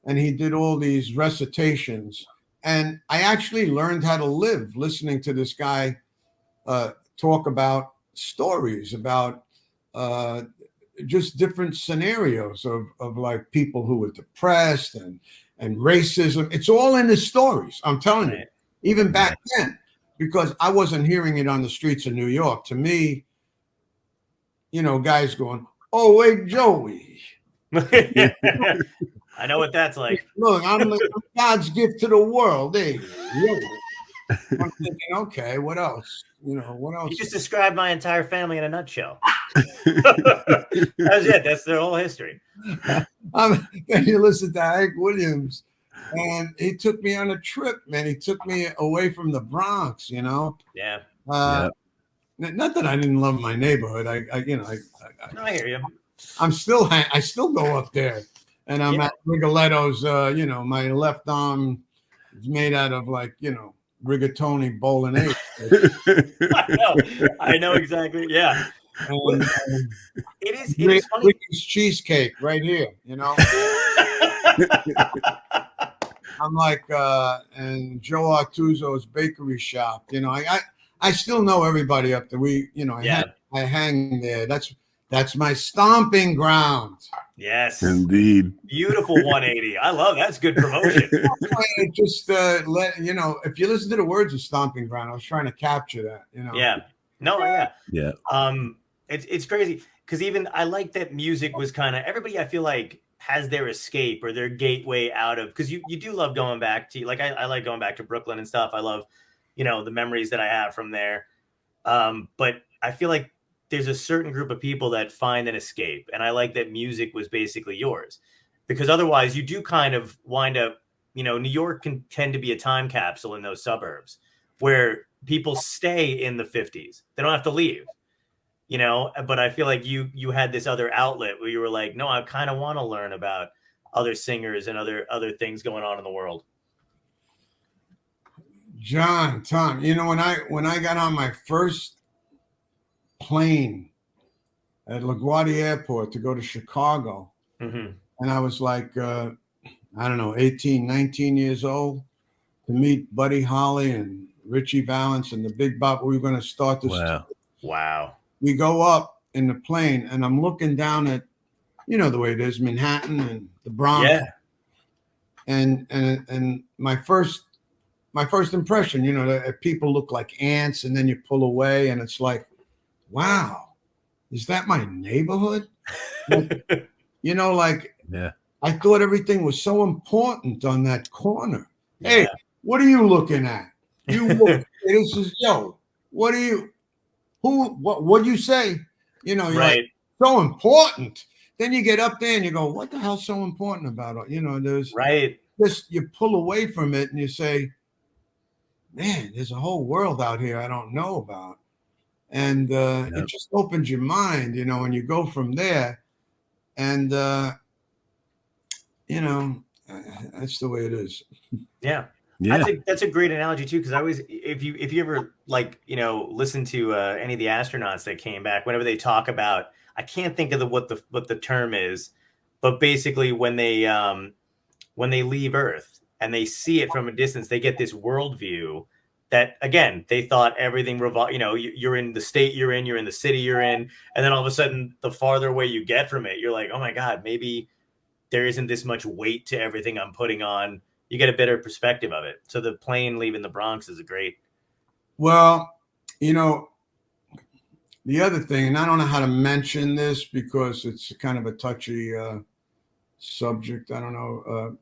S1: and he did all these recitations. And I actually learned how to live listening to this guy talk about stories, about just different scenarios of like people who were depressed and racism. It's all in his stories. I'm telling you, even back then, because I wasn't hearing it on the streets of New York. To me, guys going, "Oh, wait, Joey."
S4: I know what that's like.
S1: Look, I'm God's gift to the world. Hey, I'm thinking, okay, what else? What else?
S4: You just described my entire family in a nutshell. That was it. That's their whole history.
S1: Then you listen to Hank Williams, and he took me on a trip, man. He took me away from the Bronx,
S4: Yeah.
S1: Not that I didn't love my neighborhood. I
S4: I hear you.
S1: I still go up there, and I'm at Rigoletto's. My left arm is made out of rigatoni bolognese.
S4: I know exactly. Yeah.
S1: And,
S4: it is funny.
S1: Ricky's cheesecake right here, I'm like, and Joe Artuzo's bakery shop. I still know everybody up there. I hang there. That's my stomping ground.
S4: Yes,
S3: indeed.
S4: Beautiful 180. I love that's good promotion.
S1: Just if you listen to the words of stomping ground, I was trying to capture that.
S4: Yeah. No.
S3: Yeah.
S4: It's crazy because even I like that music was kind of everybody. I feel like has their escape or their gateway out of, because you do love going back to, like I like going back to Brooklyn and stuff. I love the memories that I have from there. But I feel like there's a certain group of people that find an escape, and I like that music was basically yours, because otherwise you do kind of wind up, New York can tend to be a time capsule in those suburbs where people stay in the 50s. They don't have to leave. But I feel like you had this other outlet where you were like, no, I kind of want to learn about other singers and other things going on in the world.
S1: Tom, when I got on my first plane at LaGuardia Airport to go to Chicago,
S4: mm-hmm.
S1: and I was like, 18, 19 years old, to meet Buddy Holly and Richie Valens and the Big Bop. We were going to start this.
S4: Wow.
S1: We go up in the plane, and I'm looking down at, the way it is, Manhattan and the Bronx.
S4: Yeah.
S1: And my first impression, that people look like ants, and then you pull away, and it's like, wow, is that my neighborhood? I thought everything was so important on that corner. Yeah. Hey, what are you looking at? You look. This is what do you, what do you say? You know, you're
S4: Right.
S1: like, so important. Then you get up there and you go, what the hell's so important about it? You know, there's
S4: Right.
S1: just, you pull away from it and you say, man, there's a whole world out here I don't know about. And it just opens your mind, you know, and you go from there. And, you know, that's the way it is.
S4: Yeah.
S3: Yeah.
S4: That's a great analogy too, because I always, if you ever like, you know, listen to any of the astronauts that came back, whenever they talk about, I can't think of what the term is, but basically when they leave Earth and they see it from a distance, they get this worldview that, again, they thought everything revolved. You know, you're in the state you're in the city you're in, and then all of a sudden, the farther away you get from it, you're like, oh my God, maybe there isn't this much weight to everything I'm putting on. You get a better perspective of it. So the plane leaving the Bronx is a great.
S1: Well, you know, the other thing, and I don't know how to mention this because it's kind of a touchy subject. I don't know.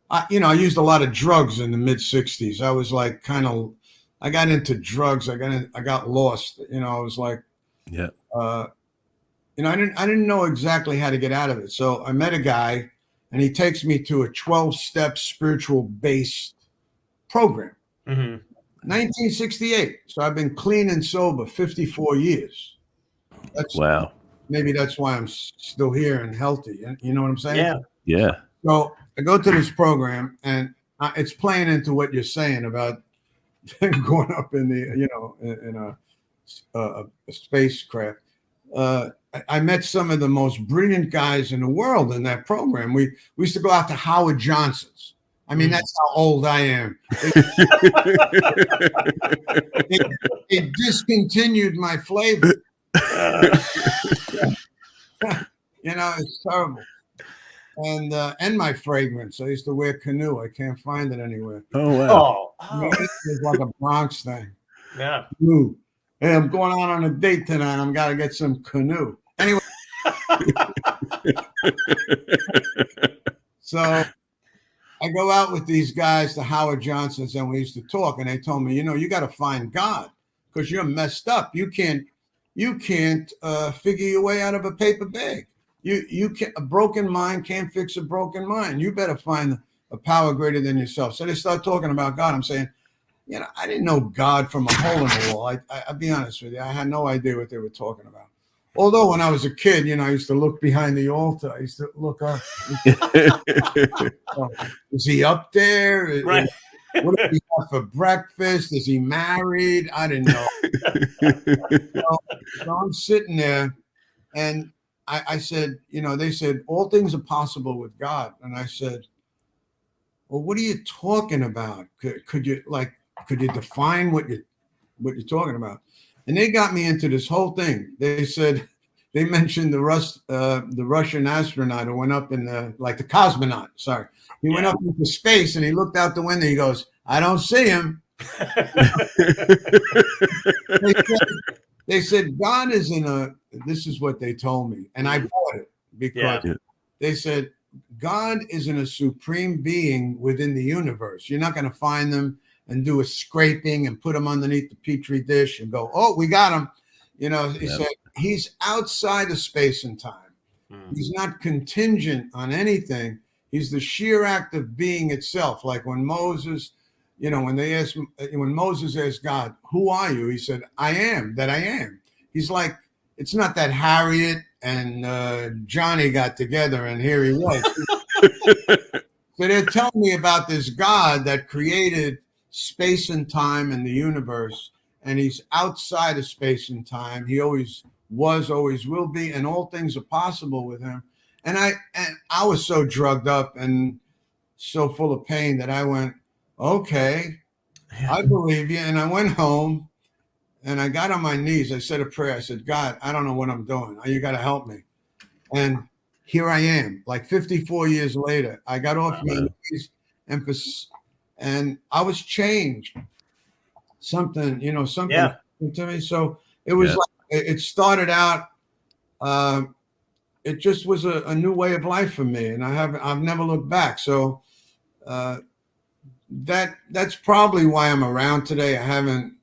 S1: I used a lot of drugs in the mid '60s. I was like, I got into drugs. I got lost. You know, I was like,
S3: Yeah.
S1: you know, I didn't know exactly how to get out of it. So I met a guy, and he takes me to a 12-step spiritual based program.
S4: Mm-hmm.
S1: 1968. So I've been clean and sober 54 years.
S3: Wow.
S1: Maybe that's why I'm still here and healthy. You know what I'm saying?
S4: Yeah.
S3: Yeah.
S1: So I go to this program, and it's playing into what you're saying about going up in the, you know, in a spacecraft. I met some of the most brilliant guys in the world in that program. We used to go out to Howard Johnson's. I mean, that's how old I am. It discontinued my flavor. You know, it's terrible. And my fragrance. I used to wear canoe. I can't find it anywhere.
S3: Oh wow.
S1: It's like a Bronx thing.
S4: Yeah.
S1: Canoe. Hey, I'm going out on a date tonight. I'm gotta get some canoe. Anyway. So I go out with these guys to Howard Johnson's, and we used to talk, and they told me, you know, you got to find God because you're messed up. You can't figure your way out of a paper bag. You can't, a broken mind can't fix a broken mind. You better find a power greater than yourself. So they start talking about God. I'm saying, you know, I didn't know God from a hole in the wall. I'll be honest with you. I had no idea what they were talking about. Although when I was a kid, you know, I used to look behind the altar. I used to look up. Is he up there?
S4: Right.
S1: What does he have for breakfast? Is he married? I didn't know. So I'm sitting there, and I said, you know, they said, all things are possible with God. And I said, well, what are you talking about? Could you define what you're talking about? And they got me into this whole thing. They said, they mentioned the Russian astronaut who went up in the cosmonaut. Sorry. He went up into space, and he looked out the window. He goes, I don't see him. They said, God is this is what they told me. And I bought it because they said, God is in a supreme being within the universe. You're not going to find them and do a scraping and put them underneath the petri dish and go, oh, we got him. You know, he said, he's outside of space and time. He's not contingent on anything. He's the sheer act of being itself. Like when Moses, you know, when Moses asked God, who are you? He said, I am that I am. He's like, it's not that Harriet and Johnny got together and here he was. So they're telling me about this God that created space and time and the universe, and he's outside of space and time. He always was, always will be, and all things are possible with him. And I was so drugged up and so full of pain that I went, okay, I believe you. And I went home and I got on my knees. I said a prayer. I said, God, I don't know what I'm doing. You got to help me. And here I am, like 54 years later. I got off my knees and I was changed. Something to me. So it was like, it started out, it just was a new way of life for me. And I've never looked back. So that's probably why I'm around today. I haven't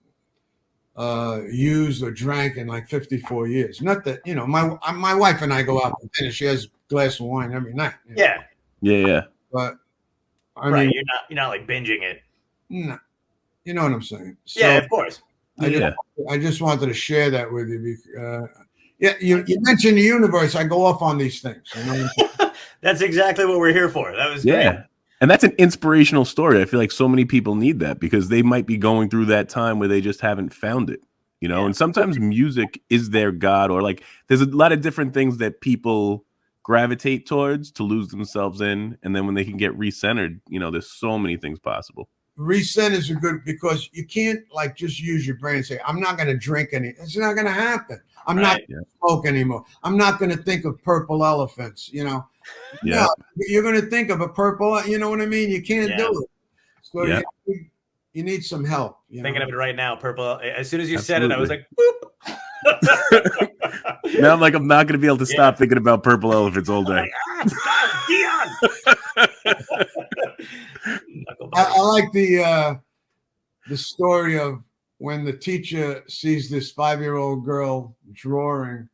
S1: used or drank in like 54 years. Not that, you know, my wife and I go out to dinner. She has a glass of wine every night. You know?
S4: Yeah.
S3: Yeah.
S1: But I
S4: Right.
S1: mean,
S4: You're not like binging it.
S1: no, you know what I'm saying? So
S4: Yeah, of course.
S1: I just wanted to share that with you. Yeah, you mentioned the universe. I go off on these things. You know?
S4: That's exactly what we're here for. That was great.
S3: And that's an inspirational story. I feel like so many people need that because they might be going through that time where they just haven't found it, you know? And sometimes music is their God, or like there's a lot of different things that people gravitate towards to lose themselves in. And then when they can get recentered, you know, there's so many things possible.
S1: Reset is a good, because you can't like just use your brain and say, I'm not going to drink any. It's not going to happen. I'm not going to smoke anymore. I'm not going to think of purple elephants, you know.
S3: Yeah.
S1: No, you're going to think of a purple, you know what I mean? You can't do it. So you need some help.
S4: Thinking of it right now, purple. As soon as you said it, I was like, boop.
S3: Now I'm like, I'm not going to be able to stop thinking about purple elephants all day.
S4: Dion.
S1: I like the story of when the teacher sees this 5-year-old girl drawing,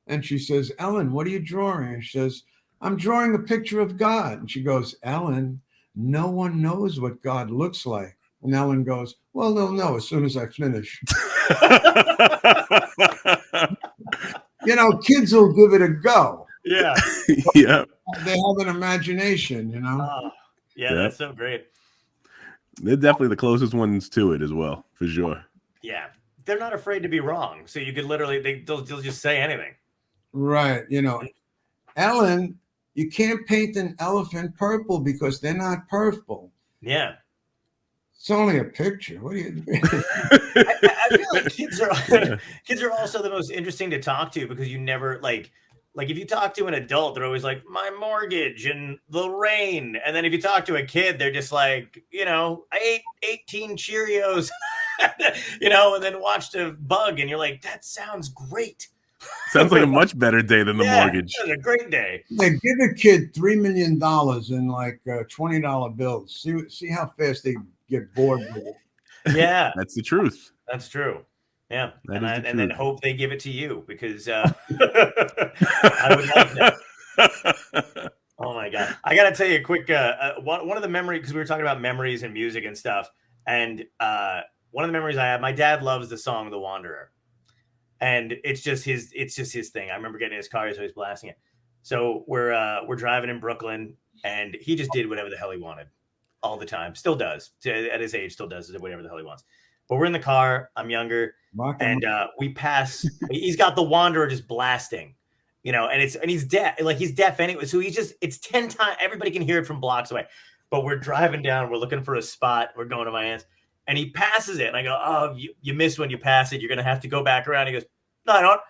S1: and she says, Ellen, what are you drawing? And she says, I'm drawing a picture of God. And she goes, Ellen, no one knows what God looks like. And Ellen goes, well, they'll know as soon as I finish. You know, kids will give it a go.
S4: Yeah.
S3: Yeah.
S1: They have an imagination, you know?
S4: That's so great.
S3: They're definitely the closest ones to it as well, for sure.
S4: Yeah. They're not afraid to be wrong. So you could literally, they'll just say anything.
S1: Right. You know, Ellen, you can't paint an elephant purple because they're not purple.
S4: Yeah.
S1: It's only a picture. What do you
S4: I feel like kids are also the most interesting to talk to, because you never like if you talk to an adult, they're always like, my mortgage and the rain. And then if you talk to a kid, they're just like, you know, I ate 18 Cheerios, you know, and then watched a bug. And you're like, that sounds great.
S3: Sounds like a much better day than the mortgage.
S4: It's a great day.
S1: They give a kid $3 million in like $20 bills. See how fast they get bored with it.
S4: Yeah.
S3: That's the truth.
S4: That's true. Yeah.
S3: And
S4: then hope they give it to you, because I would like that. Oh my God. I got to tell you a quick, one of the memories, because we were talking about memories and music and stuff. And one of the memories I have, my dad loves the song The Wanderer. And it's just his thing. I remember getting in his car, he's always blasting it. So we're driving in Brooklyn, and he just did whatever the hell he wanted all the time. Still does. At his age, still does whatever the hell he wants. But we're in the car. I'm younger, and we pass. He's got The Wanderer just blasting, you know, and he's deaf. Like, he's deaf anyway, so it's 10 times. Everybody can hear it from blocks away. But we're driving down. We're looking for a spot. We're going to my aunt's, and he passes it, and I go, "Oh, you missed when you pass it. You're gonna have to go back around." He goes, "No, I don't."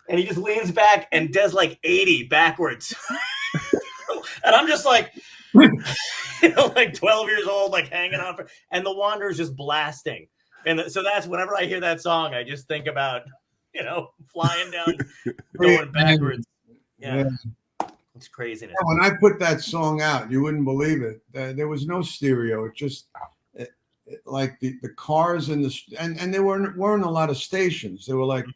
S4: And he just leans back and does like 80 backwards, and I'm just like, you know, like 12 years old, like hanging on for, and The Wanderer's just blasting. And so that's whenever I hear that song, I just think about, you know, flying down, going backwards. Yeah. It's craziness.
S1: Yeah, when I put that song out, you wouldn't believe it. There was no stereo. It just like the cars and there weren't a lot of stations. There were like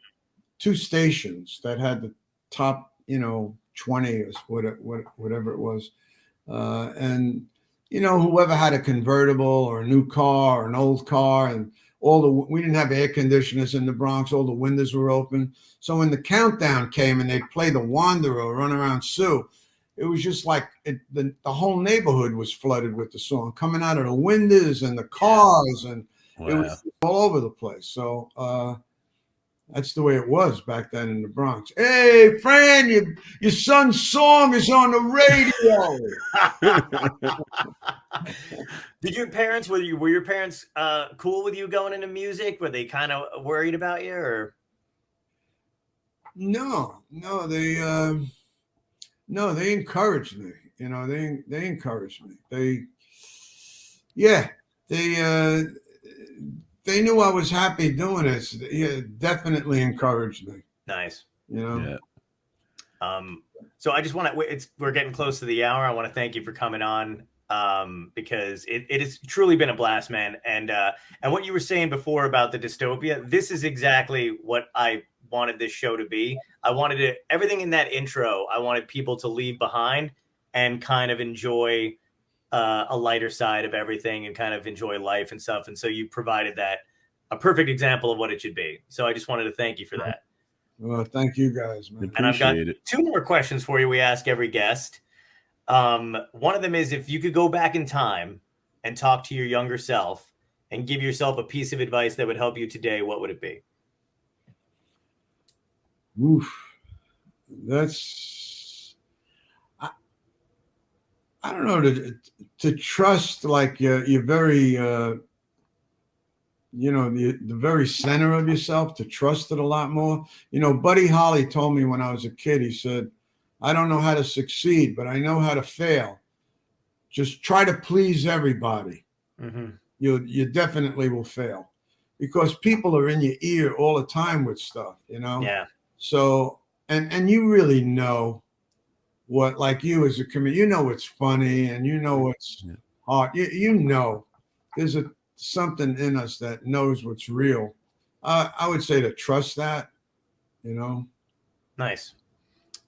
S1: 2 stations that had the top, you know, 20 or whatever it was. And, you know, whoever had a convertible or a new car or an old car, and we didn't have air conditioners in the Bronx. All the windows were open. So when the countdown came and they'd play The Wanderer or Run Around Sue, it was just like the whole neighborhood was flooded with the song coming out of the windows and the cars, and it was all over the place. So that's the way it was back then in the Bronx. Hey, Fran, your son's song is on the radio.
S4: Did your parents, were your parents cool with you going into music? Were they kind of worried about you, or?
S1: No, they encouraged me. You know, they encouraged me. They knew I was happy doing this. Yeah, definitely encouraged me.
S4: Nice.
S1: You know.
S4: Yeah. So I just want to. We're getting close to the hour. I want to thank you for coming on. because it has truly been a blast, man. And what you were saying before about the dystopia, this is exactly what I wanted this show to be. I wanted it, everything in that intro, I wanted people to leave behind and kind of enjoy a lighter side of everything and kind of enjoy life and stuff. And so you provided that, a perfect example of what it should be. So I just wanted to thank you for that.
S1: Well, thank you guys, man.
S4: And I've got 2 more questions for you. We ask every guest. One of them is, if you could go back in time and talk to your younger self and give yourself a piece of advice that would help you today, what would it be?
S1: Oof. That's, I don't know, to trust, like you're very, the very center of yourself, to trust it a lot more. Buddy Holly told me when I was a kid, he said, I don't know how to succeed, but I know how to fail. Just try to please everybody.
S4: Mm-hmm.
S1: You definitely will fail, because people are in your ear all the time with stuff,
S4: Yeah.
S1: So, and you really know what, like you as a comedian, what's funny and what's hard. There's something in us that knows what's real. I would say to trust that,
S4: Nice.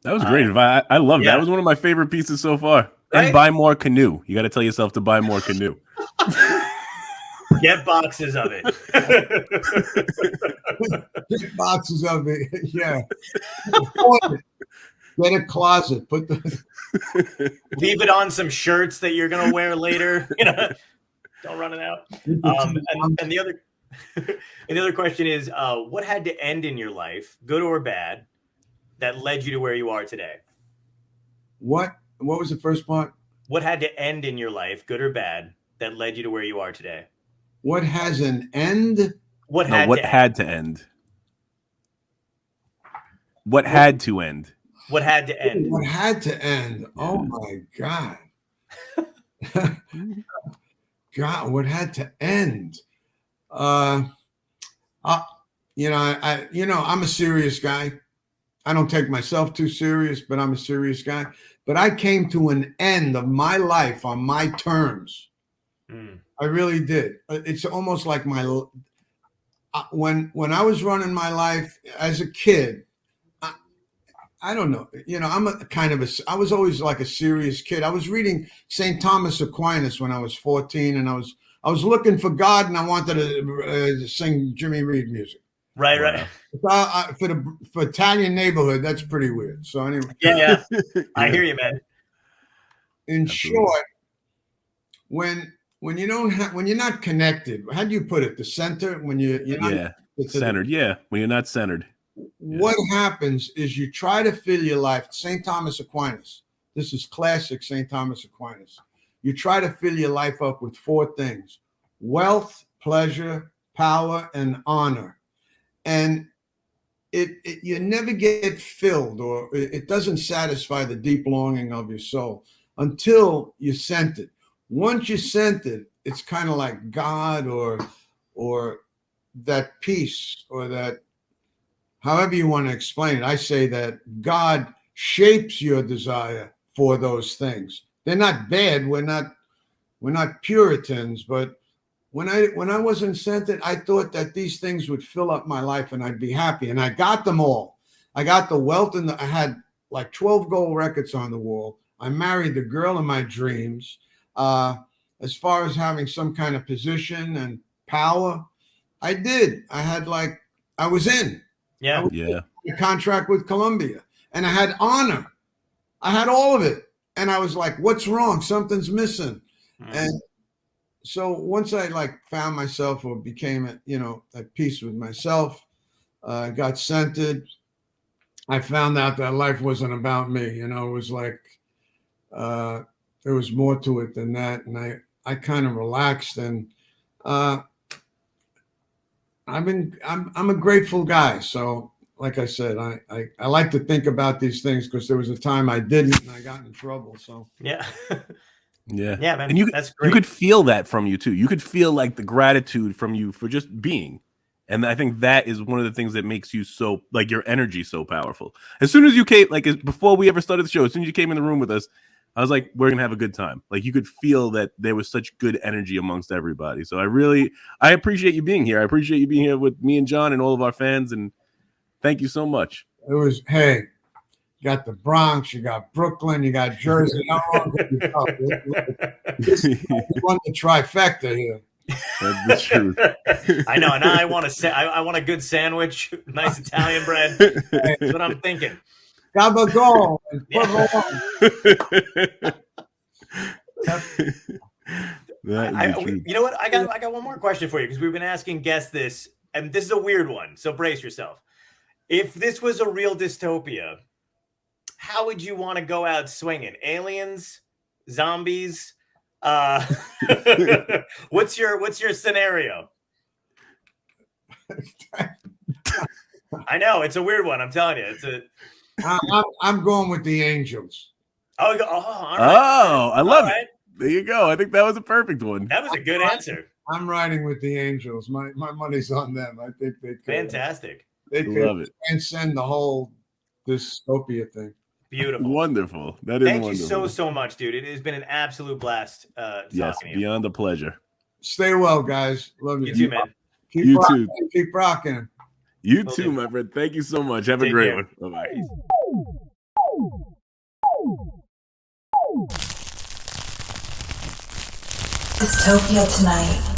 S3: That was great advice. I love that. That was one of my favorite pieces so far. Right? And buy more canoe. You got to tell yourself to buy more canoe.
S4: Get boxes of it.
S1: Get boxes of it. Yeah. Get a closet.
S4: Leave it on some shirts that you're gonna wear later. Don't run it out. And the other question is, what had to end in your life, good or bad, that led you to where you are today?
S1: What was the first part?
S4: What had to end in your life, good or bad, that led you to where you are today?
S1: What has an end?
S3: What had to end? What had to end?
S4: What had to end?
S1: What had to end? Oh my God. God, what had to end? I'm a serious guy. I don't take myself too serious, but I'm a serious guy. But I came to an end of my life on my terms. I really did. It's almost like when I was running my life as a kid, I don't know. I'm I was always like a serious kid. I was reading St. Thomas Aquinas when I was 14, and I was looking for God, and I wanted to sing Jimmy Reed music.
S4: Right.
S1: For Italian neighborhood, that's pretty weird. So anyway.
S4: Yeah. I hear you, man.
S1: In short, when you're not connected, how do you put it? The center, when you're not
S3: centered. When you're not centered.
S1: What happens is you try to fill your life. St. Thomas Aquinas. This is classic St. Thomas Aquinas. You try to fill your life up with 4 things: wealth, pleasure, power, and honor. And you never get filled, or it doesn't satisfy the deep longing of your soul until you're centered. Once you're centered, it's kind of like God or that peace, or that, however you want to explain it. I say that God shapes your desire for those things. They're not bad. We're not Puritans, but when I wasn't centered, I thought that these things would fill up my life and I'd be happy. And I got them all. I got the wealth, and I had like 12 gold records on the wall. I married the girl of my dreams. As far as having some kind of position and power, I did. I was in.
S4: Yeah.
S1: A contract with Columbia, and I had honor. I had all of it. And I was like, what's wrong? Something's missing. And so once I found myself, or became at peace with myself, got centered, I found out that life wasn't about me. It was like, there was more to it than that. And I kind of relaxed, and I'm a grateful guy. So like I said, I like to think about these things, because there was a time I didn't, and I got in trouble. So
S4: yeah.
S3: Yeah,
S4: man.
S3: And
S4: that's great.
S3: You could feel that from you too. You could feel like the gratitude from you for just being. And I think that is one of the things that makes you so, like, your energy so powerful. As soon as you came, before we ever started the show, as soon as you came in the room with us, I was like, we're gonna have a good time. Like you could feel that there was such good energy amongst everybody. So I appreciate you being here. I appreciate you being here with me and John and all of our fans. And thank you so much.
S1: It was, hey, you got the Bronx, you got Brooklyn, you got Jersey. This is one the trifecta here.
S3: That's the truth.
S4: I know. Now I want a good sandwich, nice Italian bread. That's what I'm thinking.
S1: Gabagool.
S4: You know what? I got one more question for you because we've been asking guests this, and this is a weird one. So brace yourself. If this was a real dystopia, how would you want to go out swinging? Aliens, zombies? What's your scenario? I know it's a weird one. I'm telling you,
S1: I'm going with the Angels.
S4: All right.
S3: I love it. There you go. I think that was a perfect one.
S4: That was a good answer.
S1: I'm riding with the Angels. My money's on them. I think they could.
S4: Fantastic.
S1: They could transcend the whole dystopia thing.
S4: Beautiful.
S3: Wonderful. That is
S4: Thank
S3: wonderful.
S4: you so much, dude. It has been an absolute blast.
S3: Yes,
S4: talking to you.
S3: beyond a pleasure.
S1: Stay well, guys. Love you.
S4: You too, man.
S3: You too.
S1: Keep rocking.
S3: You too, my friend. Thank you so much. Have a great one. Bye-bye.
S2: Dystopia tonight.